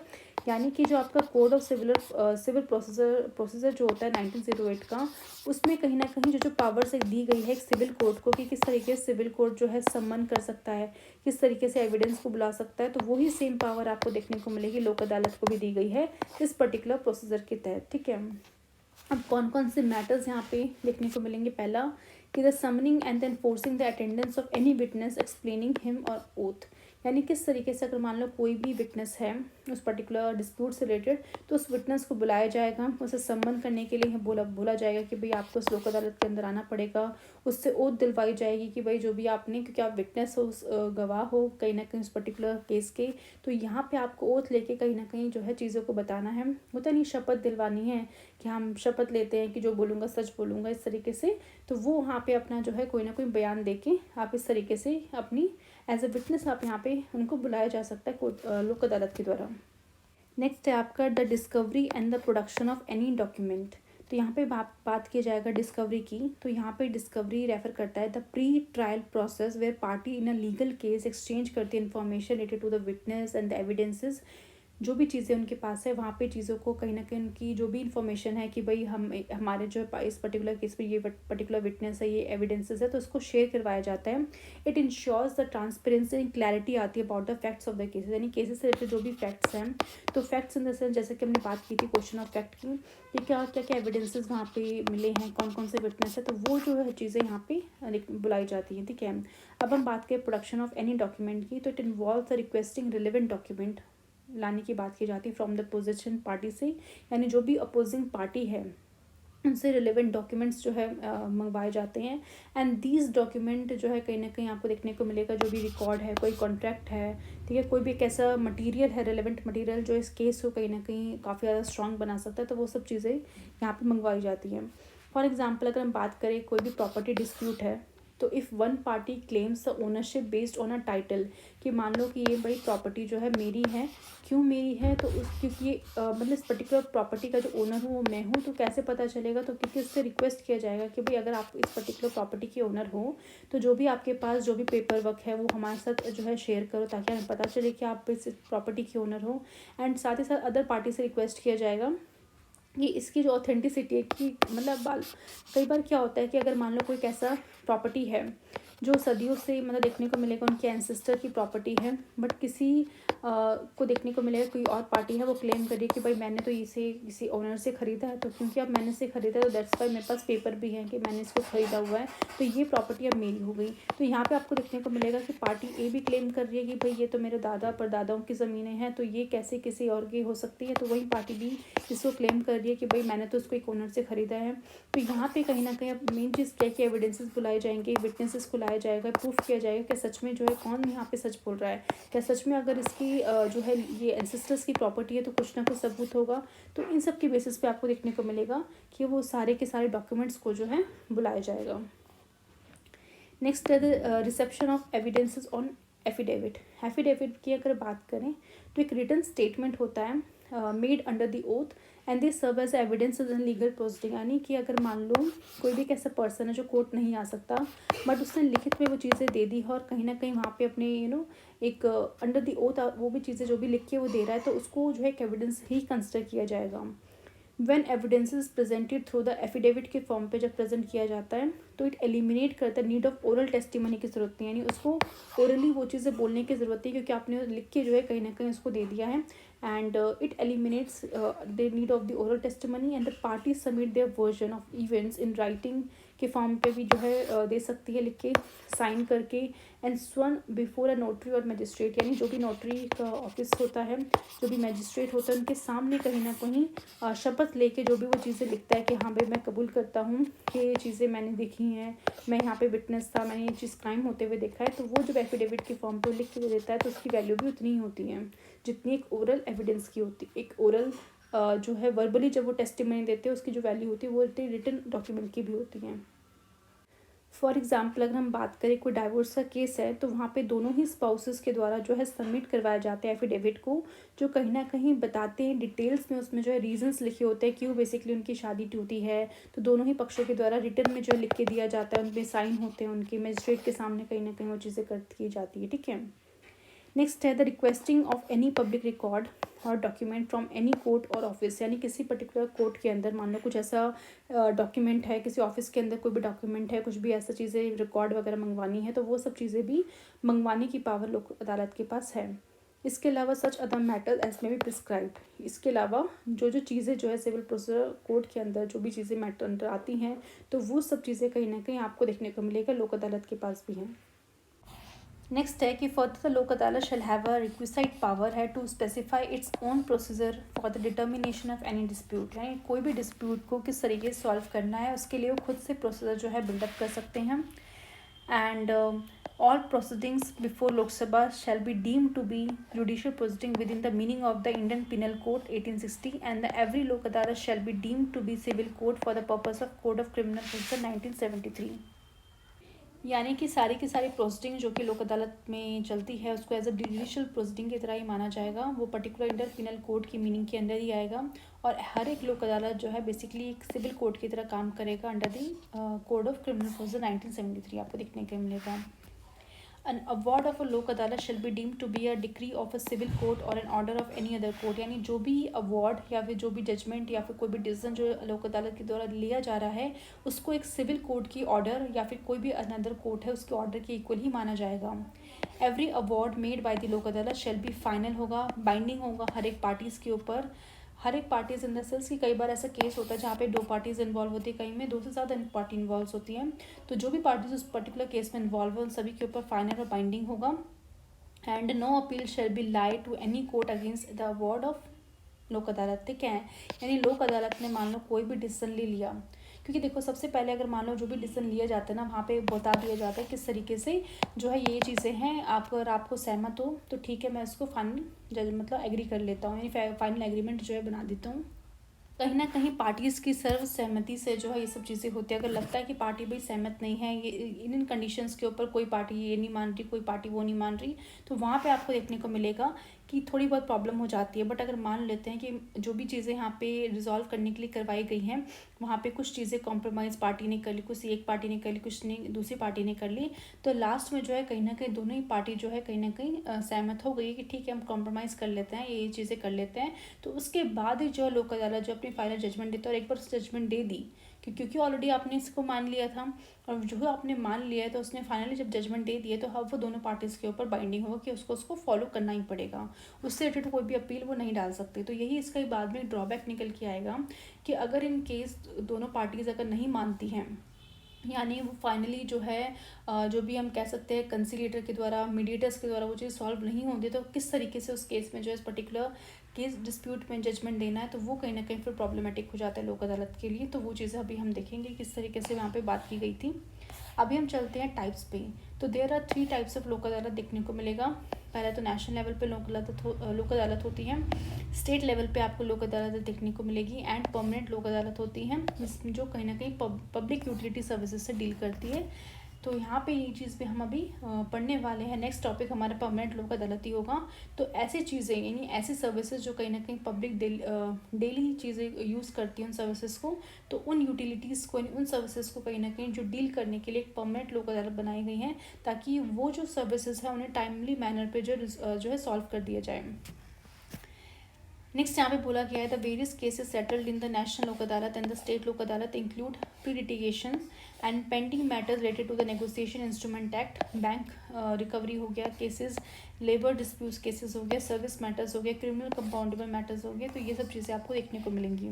Speaker 1: यानी कि जो आपका कोड ऑफ सिविल प्रोसीजर जो होता है 1908 का, उसमें कहीं ना कहीं जो पावर्स एक दी गई है एक सिविल कोर्ट को कि किस तरीके से सिविल कोर्ट जो है सम्मन कर सकता है, किस तरीके से एविडेंस को बुला सकता है, तो वही सेम पावर आपको देखने को मिलेगी लोक अदालत को भी दी गई है इस पर्टिकुलर प्रोसीजर के तहत। ठीक है, अब कौन कौन से मैटर्स यहाँ पे देखने को मिलेंगे। पहला कि the summoning and then forcing the attendance of any witness explaining him और ओथ, यानी किस तरीके से अगर मान लो कोई भी विटनेस है उस पर्टिकुलर डिस्प्यूट से रिलेटेड, तो उस विटनेस को बुलाया जाएगा, उसे सम्मन करने के लिए बोला जाएगा कि भाई आपको उस लोक अदालत के अंदर आना पड़ेगा, उससे ओथ दिलवाई जाएगी कि भाई जो भी आपने, क्योंकि आप विटनेस हो, उस गवाह हो कहीं ना कहीं उस पर्टिकुलर केस के, तो यहाँ पे आपको ओथ लेके कहीं ना कहीं जो है चीज़ों को बताना है, होता नहीं शपथ दिलवानी है कि हम शपथ लेते हैं कि जो बोलूँगा सच बोलूँगा इस तरीके से, तो वो वहाँ पे अपना जो है कोई ना कोई बयान दे के आप इस तरीके से अपनी एज ए विटनेस आप यहाँ पे उनको बुलाया जा सकता है लोक अदालत के द्वारा। नेक्स्ट है आपका the discovery and the production of any document, तो यहाँ पे बात की जाएगा डिस्कवरी की, तो यहाँ पे डिस्कवरी रेफर करता है the pre trial process where party in a legal case exchange करती है information related to the witness and the evidences जो भी चीज़ें उनके पास है वहाँ पे चीज़ों को कहीं ना कहीं उनकी जो भी इंफॉर्मेशन है कि भाई हम हमारे जो है इस पर्टिकुलर केस में ये पर्टिकुलर विटनेस है, ये एविडेंसेस है, तो उसको शेयर करवाया जाता है। It ensures the transparency and clarity आती है about the facts of the cases, यानी केसेस से रिलेटेड जो भी फैक्ट्स हैं। तो फैक्ट्स इन द सेंस जैसे कि हमने बात की थी क्वेश्चन ऑफ फैक्ट की, कि क्या क्या क्या एविडेंसेस वहाँ पे मिले हैं, कौन कौन से विटनेस है, तो वो जो है चीज़ें यहाँ पे बुलाई जाती हैं। ठीक है, अब हम बात करें प्रोडक्शन ऑफ एनी डॉक्यूमेंट की, तो it involve the requesting relevant document लाने की बात की जाती है फ्रॉम द पोजिशन पार्टी से, यानी जो भी अपोजिंग पार्टी है उनसे रिलेवेंट डॉक्यूमेंट्स जो है मंगवाए जाते हैं। एंड दीज डॉक्यूमेंट जो है कहीं ना कहीं आपको देखने को मिलेगा, जो भी रिकॉर्ड है, कोई कॉन्ट्रैक्ट है, ठीक है, कोई भी एक ऐसा मटीरियल है, रिलेवेंट मटीरियल जो इस केस को कहीं ना कहीं काफ़ी ज़्यादा स्ट्रॉन्ग बना सकता है, तो वो सब चीज़ें यहाँ पे मंगवाई जाती हैं। फॉर एग्जाम्पल अगर हम बात करें कोई भी प्रॉपर्टी डिस्प्यूट है, तो if one party claims the ownership based on a title, कि मान लो कि ये भाई प्रॉपर्टी जो है मेरी है, क्यों मेरी है, तो उस क्योंकि ये मतलब इस पर्टिकुलर प्रॉपर्टी का जो ओनर हूँ वो मैं हूँ, तो कैसे पता चलेगा, तो क्योंकि उससे रिक्वेस्ट किया जाएगा कि भाई अगर आप इस पर्टिकुलर प्रॉपर्टी के ओनर हो तो जो भी आपके पास जो भी पेपर वर्क है वो हमारे साथ जो है शेयर करो, ताकि हमें पता चले कि आप इस प्रॉपर्टी के ओनर हो। एंड साथ ही साथ अदर पार्टी से रिक्वेस्ट किया जाएगा कि इसकी जो ऑथेंटिसिटी है कि मतलब कई बार क्या होता है कि अगर मान लो कोई ऐसा प्रॉपर्टी है जो सदियों से मतलब देखने को मिलेगा उनके एंसेस्टर की प्रॉपर्टी है, बट किसी को देखने को मिलेगा कोई और पार्टी है वो क्लेम करिए कि भाई मैंने तो इसे किसी ओनर से ख़रीदा है, तो क्योंकि अब मैंने से ख़रीदा है तो दैट्स वाई मेरे पास पेपर भी है कि मैंने इसको ख़रीदा हुआ है, तो ये प्रॉपर्टी अब मेरी हो गई। तो यहाँ पे आपको देखने को मिलेगा कि पार्टी ए भी क्लेम कर रही है कि भाई ये तो मेरे दादा परदादाओं की ज़मीनें हैं, तो ये कैसे किसी और की हो सकती है, तो वही पार्टी भी इसको क्लेम कर रही है कि भाई मैंने तो उसको एक ओनर से ख़रीदा है। तो यहाँ पे कहीं ना कहीं अब मेन चीज़ क्या है कि एविडेंसेस बुलाए जाएंगे, विटनेसेस को लाया जाएगा, प्रूफ किया जाएगा कि सच में जो है कौन यहाँ पे सच बोल रहा है, क्या सच में अगर इसकी जो है ये एंसेस्टर्स की प्रॉपर्टी है तो कुछ ना कुछ सबूत होगा। तो इन सब के बेसिस पे आपको देखने को मिलेगा कि वो सारे के सारे डॉक्यूमेंट्स को जो है बुलाया जाएगा। नेक्स्ट है the reception of evidences on affidavit. Affidavit की अगर बात करें तो एक रिटन स्टेटमेंट होता है made under the oath and they serve as evidence in legal proceeding, यानी कि अगर मान लो कोई भी एक ऐसा पर्सन है जो कोर्ट नहीं आ सकता बट उसने लिखित में वो चीज़ें दे दी है और कहीं ना कहीं वहाँ पे अपने एक अंडर द ओथ वो भी चीज़ें जो भी लिख के वो दे रहा है, तो उसको जो है एक एविडेंस ही कंसिडर किया जाएगा। When evidence is presented through the affidavit के फॉर्म पे जब प्रेजेंट किया जाता है तो इट एलिमिनेट करता है नीड ऑफ ओरल टेस्टिमनी की ज़रूरत नहीं है, यानी उसको ओरली वो चीज़ें बोलने की ज़रूरत नहीं, क्योंकि आपने लिख के जो है कहीं ना कहीं उसको दे दिया है। And it eliminates the need of the oral testimony and the party submit there version of events in writing के फॉर्म पे भी जो है दे सकती है लिख के, साइन करके, and swan before a notary और मजिस्ट्रेट, यानी जो भी नोटरी का ऑफिस होता है, जो भी मजिस्ट्रेट होता है, उनके सामने कहीं ना कहीं शपथ लेके जो भी वो चीज़ें लिखता है कि हाँ भाई मैं कबूल करता हूँ कि ये चीज़ें मैंने देखी हैं, मैं यहाँ पे विटनेस था, मैंने ये चीज़ क्राइम होते हुए देखा है, तो वो जब एफिडेविट के फॉर्म पे लिख के दे देता है तो उसकी वैल्यू भी उतनी ही होती है जितनी एक ओरल एविडेंस की होती है। एक ओरल जो है वर्बली जब वो टेस्टिमनी देते हैं उसकी जो वैल्यू होती है वो रिटन डॉक्यूमेंट की भी होती है। फॉर एग्जाम्पल अगर हम बात करें कोई डाइवोर्स का केस है तो वहाँ पे दोनों ही स्पाउसेस के द्वारा जो है सबमिट करवाया जाता है एफिडेविट को, जो कहीं ना कहीं बताते हैं डिटेल्स में, उसमें जो है रीजंस लिखे होते हैं क्यों बेसिकली उनकी शादी टूटी है, तो दोनों ही पक्षों के द्वारा रिटर्न में जो है लिख के दिया जाता है, उनमें साइन होते हैं उनके, मजिस्ट्रेट के सामने कहीं ना कहीं वो चीज़ें की जाती है। ठीक है, नेक्स्ट है the requesting of any public record और डॉक्यूमेंट फ्रॉम एनी कोर्ट और ऑफिस, यानी किसी पर्टिकुलर कोर्ट के अंदर मान लो कुछ ऐसा डॉक्यूमेंट है, किसी ऑफिस के अंदर कोई भी डॉक्यूमेंट है, कुछ भी ऐसा चीज़ें रिकॉर्ड वगैरह मंगवानी है, तो वो सब चीज़ें भी मंगवाने की पावर लोक अदालत के पास है। इसके अलावा सच अदर मैटर एज में भी प्रिस्क्राइब, इसके अलावा जो चीज़ें जो है सिविल प्रोसीजर कोर्ट के अंदर जो भी चीज़ें मैटर अंदर आती हैं तो वो सब चीज़ें कहीं ना कहीं आपको देखने को मिलेगा लोक अदालत के पास भी हैं। नेक्स्ट है कि further the Lok Adalat shall have a requisite power है to specify its own procedure for the determination of any dispute, यानी कोई भी डिस्प्यूट को किस तरीके से सॉल्व करना है उसके लिए वो खुद से प्रोसीजर जो है बिल्डअप कर सकते हैं। And all proceedings before Lok Sabha shall be deemed to be judicial proceeding within the meaning of the Indian Penal Code 1860 and the every Lok Adalat shall be deemed to be civil code for the purpose of Code of Criminal Procedure 1973, यानी कि सारी की सारी proceeding जो कि लोक अदालत में चलती है उसको एज अ जुडिशियल प्रोसीडिंग की तरह ही माना जाएगा, वो पर्टिकुलर इंडियन पिनल कोड की मीनिंग के अंदर ही आएगा और हर एक लोक अदालत जो है बेसिकली एक सिविल कोड की तरह काम करेगा under the code of criminal procedure 1973 आपको देखने को मिलेगा। An award of a लोक अदालत shall be deemed to be a decree of a civil court or an order of any other court। यानी जो भी अवार्ड या फिर जो भी जजमेंट या फिर कोई भी डिसीजन जो लोक अदालत के द्वारा लिया जा रहा है उसको एक सिविल कोर्ट की ऑर्डर या फिर कोई भी अनदर कोर्ट है उसके ऑर्डर के इक्वल ही माना जाएगा। Every award made by the Lok अदालत शेल बी फाइनल होगा, बाइंडिंग होगा हर एक पार्टीज़ के ऊपर। हर एक पार्टीज इन द सेंस कि कई बार ऐसा केस होता है जहाँ पे 2 पार्टीज इन्वॉल्व होती है, कहीं में 2 से ज़्यादा पार्टी इन्वॉल्व होती हैं। तो जो भी पार्टीज उस पर्टिकुलर केस में इन्वॉल्व है उन सभी के ऊपर फाइनल और बाइंडिंग होगा। And no appeal shall be lie to any court against the award of Lok Adalat. ठीक है, यानी लोक अदालत ने मान लो कोई भी डिसीजन ले लिया, क्योंकि देखो सबसे पहले अगर मान लो जो भी डिसीजन लिया जाता है ना वहाँ पे बता दिया जाता है किस तरीके से जो है ये चीज़ें हैं, आप अगर आपको सहमत हो तो ठीक है मैं इसको फाइनल जज मतलब एग्री कर लेता हूँ, यानी फाइनल एग्रीमेंट जो है बना देता हूँ। कहीं ना कहीं पार्टीज़ की सर्व सहमति से जो है ये सब चीज़ें होती है। अगर लगता है कि पार्टी भाई सहमत नहीं है, ये इन कंडीशंस के ऊपर कोई पार्टी ये नहीं मान रही, कोई पार्टी वो नहीं मान रही, तो वहाँ पे आपको देखने को मिलेगा कि थोड़ी बहुत प्रॉब्लम हो जाती है। बट अगर मान लेते हैं कि जो भी चीज़ें यहाँ पे रिजॉल्व करने के लिए करवाई गई हैं वहाँ पे कुछ चीज़ें कॉम्प्रोमाइज़ पार्टी ने कर ली, कुछ एक पार्टी ने कर ली, कुछ नहीं दूसरी पार्टी ने कर ली, तो लास्ट में जो है कहीं ना कहीं दोनों ही पार्टी जो है कहीं ना कहीं सहमत हो गई कि ठीक है हम कॉम्प्रोमाइज़ कर लेते हैं, ये चीज़ें कर लेते हैं। तो उसके बाद ही जो लोक अदालत जो अपनी फाइनल जजमेंट देता है और एक बार जजमेंट दे दी क्योंकि ऑलरेडी आपने इसको मान लिया था और जो है आपने मान लिया है तो उसने फाइनली जब जजमेंट दे दिया तो अब वो दोनों पार्टीज़ के ऊपर बाइंडिंग होगा कि उसको फॉलो करना ही पड़ेगा, उससे रिलेटेड कोई भी अपील वो नहीं डाल सकती। तो यही इसका ही बाद में ड्रॉबैक निकल के आएगा कि अगर इन केस दोनों पार्टीज़ अगर नहीं मानती हैं, यानी वो फाइनली जो है जो भी हम कह सकते हैं कंसिलिएटर के द्वारा, मीडिएटर्स के द्वारा वो चीज़ सॉल्व नहीं होती, तो किस तरीके से उस केस में जो है इस पर्टिकुलर केस डिस्प्यूट में जजमेंट देना है, तो वो कहीं ना कहीं फिर प्रॉब्लमेटिक हो जाता है लोक अदालत के लिए। तो वो चीज़ें अभी हम देखेंगे किस तरीके से वहाँ पे बात की गई थी। अभी हम चलते हैं टाइप्स पे। तो there are 3 types of Lok अदालत देखने को मिलेगा। पहला तो नेशनल लेवल पे लोक अदालत होती है, स्टेट लेवल पे आपको लोक अदालत देखने को मिलेगी, एंड परमानेंट लोक अदालत होती हैं जिसमें जो कहीं ना कहीं पब्लिक यूटिलिटी सर्विसेज से डील करती है। तो यहाँ पे ये चीज़ पे हम अभी पढ़ने वाले हैं। नेक्स्ट टॉपिक हमारा परमानेंट लोक अदालत ही होगा। तो ऐसी चीज़ें यानी ऐसी सर्विसेज जो कहीं ना कहीं पब्लिक डेली चीज़ें यूज़ करती हैं उन सर्विसेज को, तो उन यूटिलिटीज़ को उन सर्विसेज को कहीं ना कहीं जो डील करने के लिए एक परमानेंट लोक अदालत बनाई गई हैं ताकि वो जो सर्विसेज है उन्हें टाइमली मैनर पे जो है सॉल्व कर दिया जाए। नेक्स्ट यहाँ पे बोला गया है the various cases settled in the national Lok Adalat and the state Lok Adalat include pre litigation and pending matters related to the negotiation instrument act, bank recovery हो गया केसेस, लेबर डिस्प्यूट्स केसेस हो गया, सर्विस मैटर्स हो गया, क्रिमिनल कंपाउंडेबल मैटर्स हो गए। तो ये सब चीज़ें आपको देखने को मिलेंगी।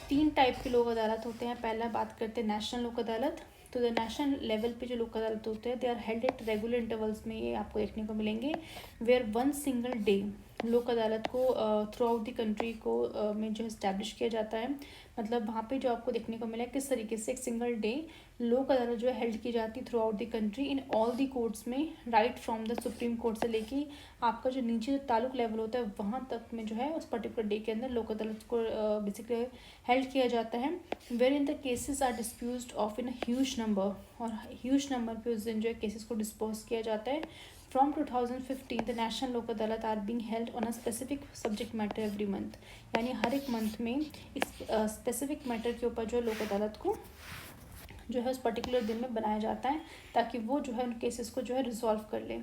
Speaker 1: 3 टाइप के लोक अदालत होते हैं। पहला बात करते हैं नेशनल लोक अदालत। तो द नेशनल लेवल पे जो लोक अदालत होते हैं they are held at regular intervals में, ये आपको देखने को मिलेंगे, वेयर वन सिंगल डे लोक अदालत को थ्रू आउट द कंट्री को में जो इस्टेब्लिश किया जाता है। मतलब वहाँ पे जो आपको देखने को मिला है किस तरीके से एक सिंगल डे लोक अदालत जो है हेल्ड की जाती है throughout the country in all the courts में, right from the supreme court से लेके आपका जो नीचे जो तालुक लेवल होता है वहाँ तक में जो है उस पर्टिकुलर डे के अंदर लोक अदालत को बेसिकली हेल्ड किया जाता है। Where in the cases are disposed of in huge number, और ह्यूज नंबर पे उस दिन जो है केसेस को डिस्पोज किया जाता है। From 2015 the national लोक अदालत are being held on a specific subject matter every month, यानी हर एक मंथ में एक स्पेसिफिक मैटर के ऊपर जो है लोक अदालत को जो है उस पर्टिकुलर दिन में बनाया जाता है ताकि वो जो है उन केसेस को जो है रिजॉल्व कर ले।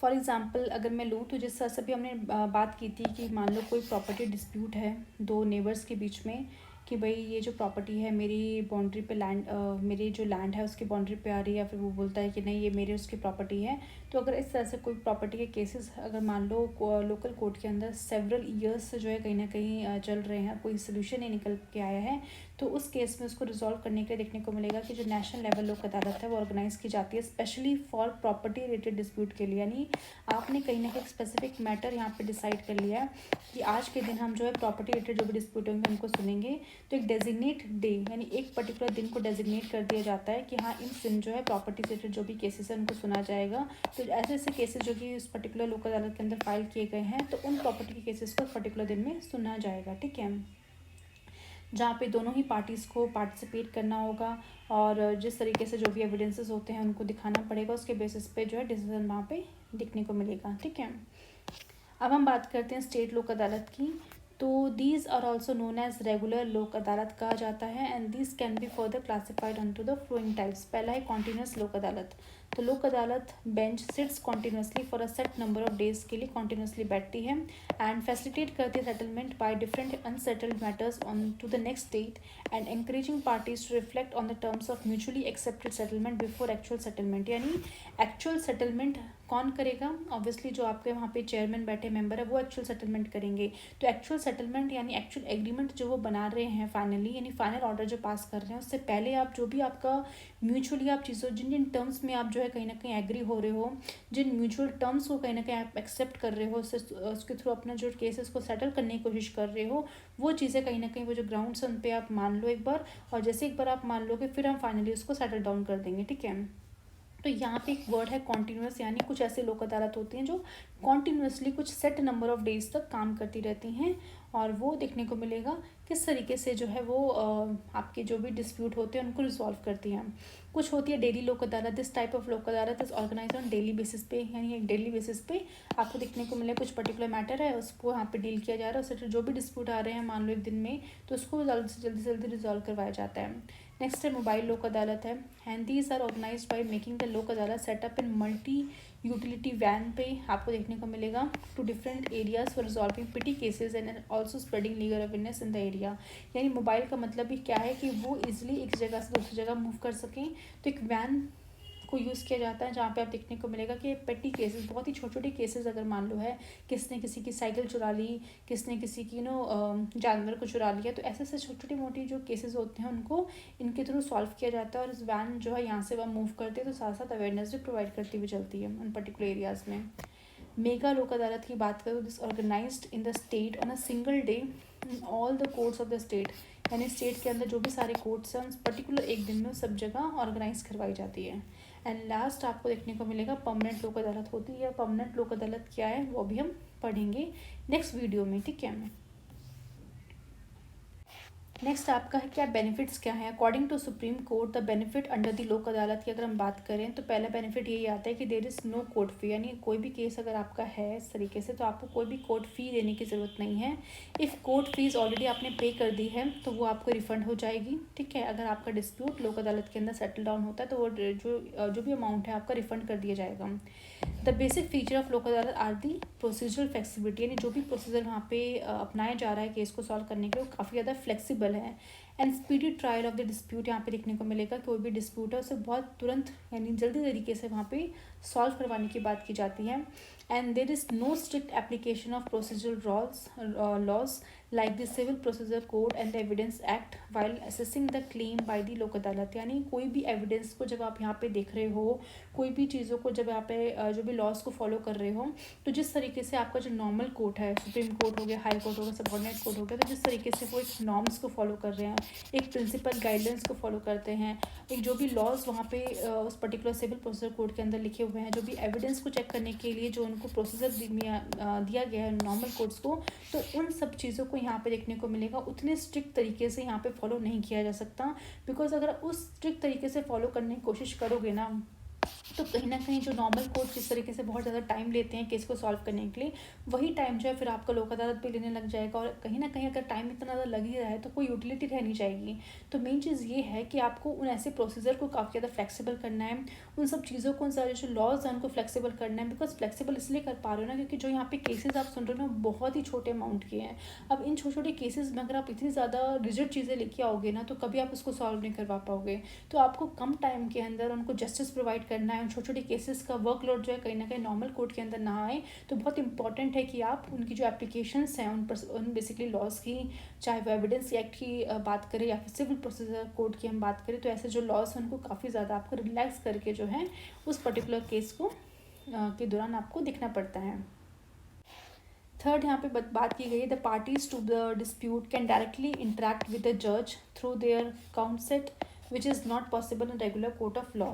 Speaker 1: फॉर एग्ज़ाम्पल अगर मैं लूँ तो जिस तरह से भी हमने बात की थी कि मान लो कोई प्रॉपर्टी डिस्प्यूट है 2 नेबर्स के बीच में कि भाई ये जो प्रॉपर्टी है मेरी बाउंड्री पे लैंड मेरी जो लैंड है उसकी बाउंड्री पे आ रही है, या फिर वो बोलता है कि नहीं ये मेरी उसकी प्रॉपर्टी है। तो अगर इस तरह से कोई प्रॉपर्टी के केसेस अगर मान लो लोकल कोर्ट के अंदर सेवरल ईयर्स से जो है कहीं ना कहीं चल रहे हैं, कोई सोल्यूशन नहीं निकल के आया है, तो उस केस में उसको रिजॉल्व करने के लिए देखने को मिलेगा कि जो नेशनल लेवल लोक अदालत है वो ऑर्गेनाइज की जाती है specially for property related dispute के लिए। यानी आपने कहीं ना कहीं स्पेसिफिक मैटर यहाँ पे डिसाइड कर लिया है कि आज के दिन हम जो है प्रॉपर्टी रिलेटेड जो भी डिस्प्यूट होंगे उनको सुनेंगे। तो एक डेजिग्नेट डे यानी एक पर्टिकुलर दिन को डेजिग्नेट कर दिया जाता है कि हाँ इस दिन जो है प्रॉपर्टी रिलेटेड जो भी केसेस है उनको सुना जाएगा। तो ऐसे ऐसे केसेस जो कि उस पर्टिकुलर लोक अदालत के अंदर फाइल किए गए हैं तो उन प्रॉपर्टी के केसेस को पर्टिकुलर दिन में सुना जाएगा। ठीक है, जहाँ पे दोनों ही पार्टीज़ को पार्टिसिपेट करना होगा और जिस तरीके से जो भी एविडेंसेस होते हैं उनको दिखाना पड़ेगा, उसके बेसिस पे जो है डिसीजन वहाँ पे दिखने को मिलेगा। ठीक है, अब हम बात करते हैं स्टेट लोक अदालत की। तो these are also known as regular Lok Adalat कहा जाता है and these can be further classified on to the following types. पहला है कॉन्टीन्यूस लोक अदालत। तो Lok Adalat bench sits continuously for a set number of days के लिए कॉन्टीन्यूसली बैठती है एंड फैसिलिटेट करती है settlement by different unsettled matters on to the next date and encouraging parties to reflect on the terms of mutually accepted settlement before actual settlement। यानी actual settlement कौन करेगा? Obviously जो आपके वहाँ पे चेयरमैन बैठे मेंबर है वो एक्चुअल सेटलमेंट करेंगे। तो एक्चुअल सेटलमेंट यानी एक्चुअल एग्रीमेंट जो वो बना रहे हैं फाइनली, यानी फाइनल ऑर्डर जो पास कर रहे हैं, उससे पहले आप जो भी आपका म्यूचुअली आप चीज़ों जिन जिन टर्म्स में आप जो है कहीं ना कहीं एग्री हो रहे हो, जिन म्यूचुअल टर्म्स को कहीं ना कहीं आप एक्सेप्ट कर रहे हो, उसके थ्रू अपना जो केसेस को सेटल करने की कोशिश कर रहे हो, वो चीज़ें कहीं ना कहीं वो जो ग्राउंड्स हैं उन पर आप मान लो एक बार, और जैसे एक बार आप मान लोगे फिर हम फाइनली उसको सेटल डाउन कर देंगे। ठीक है, तो यहाँ पे एक वर्ड है कॉन्टीन्यूस, यानी कुछ ऐसे लोक अदालत होती हैं जो कॉन्टीन्यूसली कुछ सेट नंबर ऑफ डेज तक काम करती रहती हैं, और वो देखने को मिलेगा किस तरीके से जो है वो आपके जो भी डिस्प्यूट होते हैं उनको रिजॉल्व करती हैं। कुछ होती है डेली लोक अदालत। This type of Lok Adalat is organise on daily basis पे, यानी एक डेली बेसिस पे आपको देखने को मिले कुछ पर्टिकुलर मैटर है उसको यहाँ पे डील किया जा रहा है, उससे जो भी डिस्प्यूट आ रहे हैं मान लो एक दिन में, तो उसको जल्दी से जल्दी रिजॉल्व करवाया जाता है। नेक्स्ट है मोबाइल लोक अदालत है, and these are organised by making the Lok Adalat setup in multi utility van पे आपको देखने को मिलेगा to different areas for resolving petty cases and also spreading legal awareness in the area. यानी मोबाइल का मतलब भी क्या है कि वो इजिली एक जगह से दूसरी जगह मूव कर सकें, तो एक वैन को यूज़ किया जाता है जहाँ पे आप देखने को मिलेगा कि पेटी केसेस, बहुत ही छोटे छोटे केसेस अगर मान लो है, किसने किसी की साइकिल चुरा ली, किसने किसी की जानवर को चुरा लिया, तो ऐसे ऐसे छोटी छोटी मोटी जो केसेस होते हैं उनको इनके थ्रू सॉल्व किया जाता है, और इस वैन जो है यहाँ से वह मूव करती है, तो साथ साथ अवेयरनेस भी प्रोवाइड करती हुई चलती है उन पर्टिकुलर एरियाज़ में। मेगा लोक अदालत की बात करूँ, this organised in the state on a single day in all the courts of the state, यानी स्टेट के अंदर जो भी सारे कोर्ट्स हैं पर्टिकुलर एक दिन में सब जगह ऑर्गेनाइज करवाई जाती है। एंड लास्ट आपको देखने को मिलेगा परमानेंट लोक अदालत होती है। परमानेंट लोक अदालत क्या है वो भी हम पढ़ेंगे नेक्स्ट वीडियो में। ठीक है, नेक्स्ट आपका है क्या बेनिफिट्स क्या है according to supreme court the benefit under the Lok Adalat की अगर हम बात करें तो पहला बेनिफिट यही आता है कि there is no court fee, यानी कोई भी केस अगर आपका है इस तरीके से तो आपको कोई भी कोर्ट फी देने की ज़रूरत नहीं है। इफ़ कोर्ट फीस ऑलरेडी आपने पे कर दी है तो वो आपको रिफंड हो जाएगी। ठीक है, अगर आपका डिस्प्यूट लोक अदालत के अंदर सेटल डाउन होता है तो वो जो भी अमाउंट है आपका रिफंड कर दिया जाएगा। The basic feature of Lok अदालत आर दी प्रोसीजरल फ्लेक्सिबिलिटी, यानी जो भी प्रोसीजर वहाँ पे अपनाया जा रहा है केस को सॉल्व करने के लिए वो काफ़ी ज़्यादा फ्लेक्सिबल है। And speedy trial of the dispute, यहाँ पे देखने को मिलेगा कोई भी डिस्प्यूट है उसे बहुत तुरंत यानी जल्दी तरीके से वहाँ पे सॉल्व करवाने की बात की जाती है। And there is no strict application of procedural laws like the civil procedure code and the evidence act while assessing the claim by the Lok Adalat, यानी कोई भी एविडेंस को जब आप यहाँ पे देख रहे हो, कोई भी चीज़ों को जब यहाँ पे जो भी लॉज को फॉलो कर रहे हो, तो जिस तरीके से आपका जो नॉर्मल कोर्ट है, सुप्रीम कोर्ट हो गया, हाई कोर्ट हो गया, सबऑर्डिनेट कोर्ट हो गया, तो जिस तरीके से वो एक नॉर्म्स को फॉलो कर रहे हैं, एक प्रिंसिपल गाइडलाइंस को फॉलो करते हैं, एक जो भी लॉज वहाँ पे उस पर्टिकुलर सिविल प्रोसीजर कोड के अंदर लिखे हुए हैं, जो भी एविडेंस को चेक करने के लिए जो उनको प्रोसीजर दिया गया है नॉर्मल कोर्ट्स को, तो उन सब चीज़ों को यहाँ पे देखने को मिलेगा उतने स्ट्रिक्ट तरीके से यहाँ पे फॉलो नहीं किया जा सकता। बिकॉज अगर उस स्ट्रिक्ट तरीके से फॉलो करने की कोशिश करोगे ना तो कहीं ना कहीं जो नॉर्मल कोर्ट जिस तरीके से बहुत ज़्यादा टाइम लेते हैं केस को सॉल्व करने के लिए, वही टाइम जो है फिर आपका लोक अदालत पे लेने लग जाएगा, और कहीं ना कहीं अगर टाइम इतना ज़्यादा लग ही रहा है तो कोई यूटिलिटी रह नहीं जाएगी। तो मेन चीज़ ये है कि आपको उन ऐसे प्रोसीजर को काफ़ी ज़्यादा फ्लेक्सिबल करना है, उन सब चीज़ों को, उन सारे जो लॉज हैं उनको फ्लेक्सिबल करना है। बिकॉज फ्लेक्सिबल इसलिए कर पा रहे हो ना क्योंकि जो यहाँ पे केसेज आप सुन रहे हो ना बहुत ही छोटे अमाउंट के हैं। अब इन छोटे छोटे केसेस में अगर आप इतनी ज़्यादा रिजिड चीज़ें लेके आओगे ना तो कभी आप उसको सॉल्व नहीं करवा पाओगे। तो आपको कम टाइम के अंदर उनको जस्टिस प्रोवाइड करना है, उन छोटे छोटे केसेस का वर्कलोड जो है कहीं ना कहीं नॉर्मल कोर्ट के अंदर ना आए। तो बहुत इंपॉर्टेंट है कि आप उनकी जो एप्लीकेशंस हैं उन बेसिकली लॉज की, चाहे वो एविडेंस एक्ट की बात करें या फिर सिविल प्रोसीजर कोड की हम बात करें, तो ऐसे जो लॉज हैं उनको काफ़ी ज़्यादा आपको रिलैक्स करके जो है उस पर्टिकुलर केस को के दौरान आपको दिखना पड़ता है। थर्ड यहाँ पे बात की गई है the parties to the dispute can directly interact with the जज through their counsel which is not possible in regular court of law,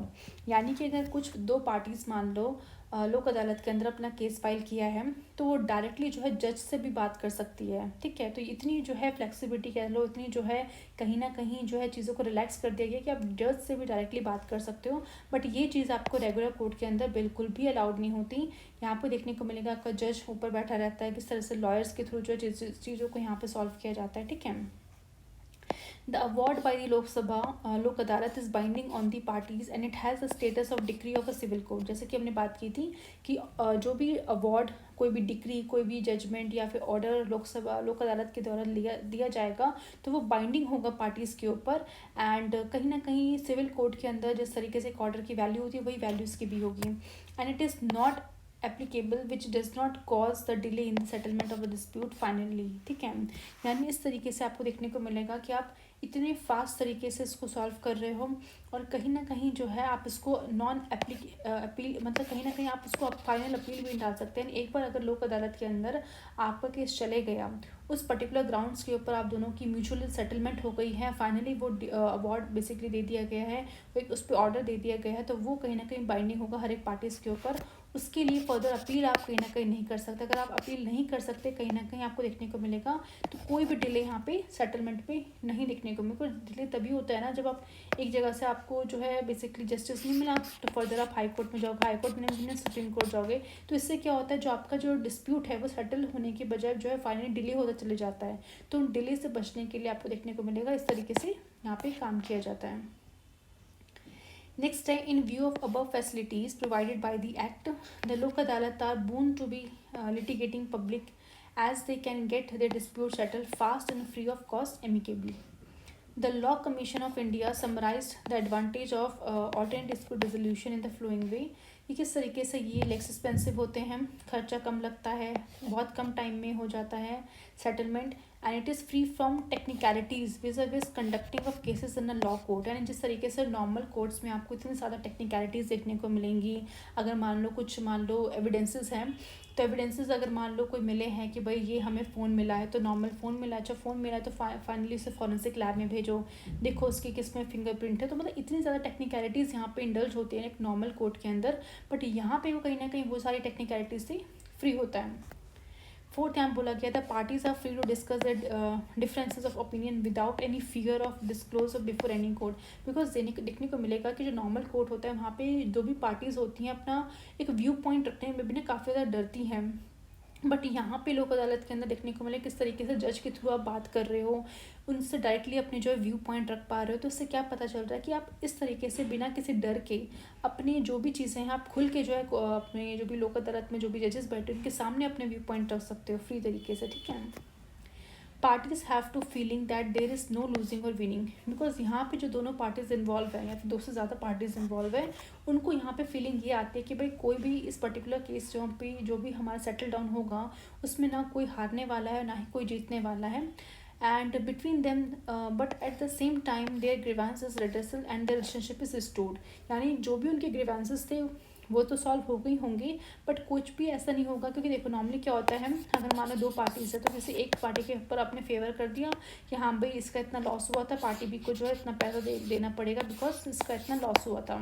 Speaker 1: यानी कि अगर कुछ दो पार्टीज़ मान लो लोक अदालत के अंदर अपना केस फाइल किया है तो वो डायरेक्टली जो है जज से भी बात कर सकती है। ठीक है, तो इतनी जो है फ्लेक्सिबिलिटी कह लो, इतनी जो है कहीं ना कहीं जो है चीज़ों को रिलैक्स कर दिया गया कि आप जज से भी डायरेक्टली बात कर सकते हो। बट ये चीज़ आपको रेगुलर कोर्ट के अंदर बिल्कुल भी अलाउड नहीं होती। यहाँ पर देखने को मिलेगा आपका जज ऊपर बैठा रहता है, किस तरह से लॉयर्स के थ्रू जो चीज़ों को यहाँ पर सॉल्व किया जाता है। ठीक है, The award by the Lok Sabha Lok Adalat is binding on the parties and it has the status of decree of a civil court. जैसे कि हमने बात की थी कि जो भी अवार्ड, कोई भी डिक्री, कोई भी जजमेंट या फिर ऑर्डर लोक अदालत के द्वारा दिया जाएगा तो वो बाइंडिंग होगा पार्टीज़ के ऊपर। एंड कहीं ना कहीं सिविल कोर्ट के अंदर जिस तरीके से एक ऑर्डर की वैल्यू होती है वही वैल्यूज़ की भी होगी। And it is not applicable which does not cause the delay in the settlement of the dispute finally. ठीक है, यानी इस तरीके से आपको देखने को मिलेगा कि आप इतने फास्ट तरीके से इसको सॉल्व कर रहे हो और कहीं ना कहीं जो है आप इसको नॉन अपील मतलब कहीं ना कहीं आप इसको फाइनल अपील भी डाल सकते हैं। एक बार अगर लोक अदालत के अंदर आपका केस चले गया, उस पर्टिकुलर ग्राउंड्स के ऊपर आप दोनों की म्यूचुअल सेटलमेंट हो गई है, फाइनली वो अवार्ड बेसिकली दे दिया गया है, उस पर ऑर्डर दे दिया गया है, तो वो कहीं ना कहीं बाइंडिंग होगा हर एक पार्टीज़ के ऊपर। उसके लिए फर्दर अपील आप कहीं ना कहीं नहीं कर सकते। अगर आप अपील नहीं कर सकते, कहीं ना कहीं आपको देखने को मिलेगा तो कोई भी डिले यहाँ पे सेटलमेंट पे नहीं देखने को मिलेगा। डिले तभी होता है ना जब आप एक जगह से आपको जो है बेसिकली जस्टिस नहीं मिला तो फर्दर आप हाई कोर्ट में जाओगे, हाई कोर्ट में नहीं मिले सुप्रीम कोर्ट जाओगे, तो इससे क्या होता है जो आपका जो डिस्प्यूट है वो सेटल होने के बजाय जो है फाइनली डिले होता चले जाता है। तो उन डिले से बचने के लिए आपको देखने को मिलेगा इस तरीके से यहाँ पे काम किया जाता है। Next है, in view of above facilities provided by the Act, the Lok Adalat are bound to be litigating public as they can get their dispute settled fast and free of cost amicably. The Law Commission of India summarized the advantage of alternate dispute resolution in the following way. कि किस तरीके से ये less expensive होते हैं, खर्चा कम लगता है, बहुत कम टाइम में हो जाता है settlement, and it is free from technicalities विज़ conducting of cases in a law court. यानी जिस तरीके से नॉर्मल कोर्ट्स में आपको इतनी ज़्यादा टेक्निकलिटीज़ देखने को मिलेंगी, अगर मान लो एविडेंसेस हैं तो एविडेंसेस अगर मान लो कोई मिले हैं कि भाई ये हमें फ़ोन मिला है तो नॉर्मल फ़ोन मिला है, अच्छा फ़ोन मिला है तो फाइनली उसे फॉरेंसिक लैब में भेजो, देखो उसकी किस में फिंगरप्रिंट है। तो मतलब इतनी ज़्यादा टेक्निकलिटीज़ यहाँ पे इंडल्ज होती है एक नॉर्मल कोर्ट के अंदर, बट यहाँ पे वो कहीं ना कहीं वो सारी टेक्निकलिटीज़ से फ्री होता है। फोर्थ यहाँ बोला गया था parties are free to discuss the differences of opinion without any fear of disclose before any court. Because देखने को मिलेगा कि जो नॉर्मल कोर्ट होता है वहाँ पे जो भी पार्टीज़ होती हैं अपना एक व्यू पॉइंट रखने में भी ना काफ़ी ज़्यादा डरती हैं, बट यहाँ पे लोक अदालत के अंदर देखने को मिले किस तरीके से जज के थ्रू आप बात कर रहे हो, उनसे डायरेक्टली अपने जो है व्यू पॉइंट रख पा रहे हो। तो इससे क्या पता चल रहा है कि आप इस तरीके से बिना किसी डर के अपनी जो भी चीज़ें हैं आप खुल के जो है अपने जो भी लोक अदालत में जो भी जजेस बैठे उनके सामने अपने व्यू पॉइंट रख सकते हो फ्री तरीके से। ठीक है, parties have to feeling that there is no losing और विनिंग। बिकॉज यहाँ पे जो दोनों पार्टीज इन्वॉल्व है या फिर दो से ज़्यादा पार्टीज इन्वॉल्व है, उनको यहाँ पे फीलिंग ये आती है कि भाई कोई भी इस पर्टिकुलर केस जो भी हमारा सेटल डाउन होगा उसमें ना कोई हारने वाला है ना ही कोई जीतने वाला है। And between them but at the same time their grievances redressal and their relationship is restored. यानी जो भी उनके ग्रीवेंसेस थे वो तो सॉल्व हो गई होंगी, बट कुछ भी ऐसा नहीं होगा। क्योंकि देखो नॉर्मली क्या होता है, अगर मान लो दो पार्टीज है तो किसी एक पार्टी के ऊपर आपने फेवर कर दिया कि हाँ भाई इसका इतना लॉस हुआ था, पार्टी बी को जो है इतना पैसा देना पड़ेगा बिकॉज इसका इतना लॉस हुआ था।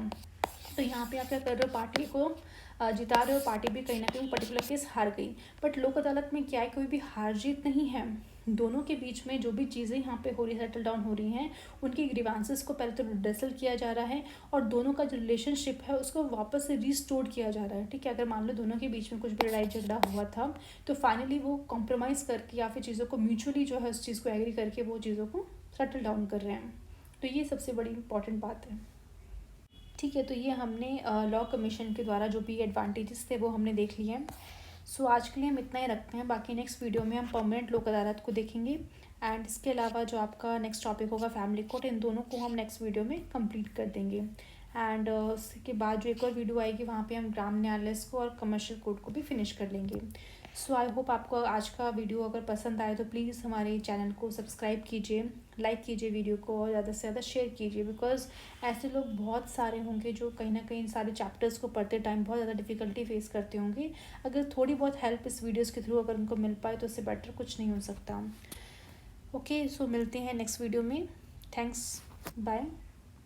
Speaker 1: तो यहाँ पे आप क्या कर रहे हो, पार्टी को जिता रहे हो, पार्टी भी कहीं ना कहीं पर्टिकुलर केस हार गई। बट लोक अदालत में क्या है, कोई भी हार जीत नहीं है, दोनों के बीच में जो भी चीज़ें यहाँ पे हो रही सेटल डाउन हो रही हैं उनकी ग्रीवांसेस को पहले तो रिड्रेसल किया जा रहा है और दोनों का जो रिलेशनशिप है उसको वापस से रिस्टोर किया जा रहा है। ठीक है, अगर मान लो दोनों के बीच में कुछ भी लड़ाई झगड़ा हुआ था तो फाइनली वो कॉम्प्रोमाइज़ करके या फिर चीज़ों को म्यूचुअली जो है उस चीज़ को एग्री करके वो चीज़ों को सेटल डाउन कर रहे हैं। तो ये सबसे बड़ी इंपॉर्टेंट बात है। ठीक है, तो ये हमने लॉ कमीशन के द्वारा जो भी एडवांटेजेस थे वो हमने देख लिए हैं। सो आज के लिए हम इतना ही रखते हैं, बाकी नेक्स्ट वीडियो में हम परमानेंट लोक अदालत को देखेंगे एंड इसके अलावा जो आपका नेक्स्ट टॉपिक होगा फैमिली कोर्ट, इन दोनों को हम नेक्स्ट वीडियो में कंप्लीट कर देंगे। एंड उसके बाद जो एक और वीडियो आएगी वहाँ पे हम ग्राम न्यायालय को और कमर्शियल कोर्ट को भी फिनिश कर लेंगे। सो आई होप आपको आज का वीडियो अगर पसंद आए तो प्लीज़ हमारे चैनल को सब्सक्राइब कीजिए, लाइक कीजिए वीडियो को और ज़्यादा से ज़्यादा शेयर कीजिए। बिकॉज ऐसे लोग बहुत सारे होंगे जो कहीं ना कहीं इन सारे चैप्टर्स को पढ़ते टाइम बहुत ज़्यादा डिफ़िकल्टी फेस करते होंगे। अगर थोड़ी बहुत हेल्प इस वीडियोज़ के थ्रू अगर उनको मिल पाए तो उससे बेटर कुछ नहीं हो सकता। ओके, सो मिलते हैं नेक्स्ट वीडियो में। Thanks, bye.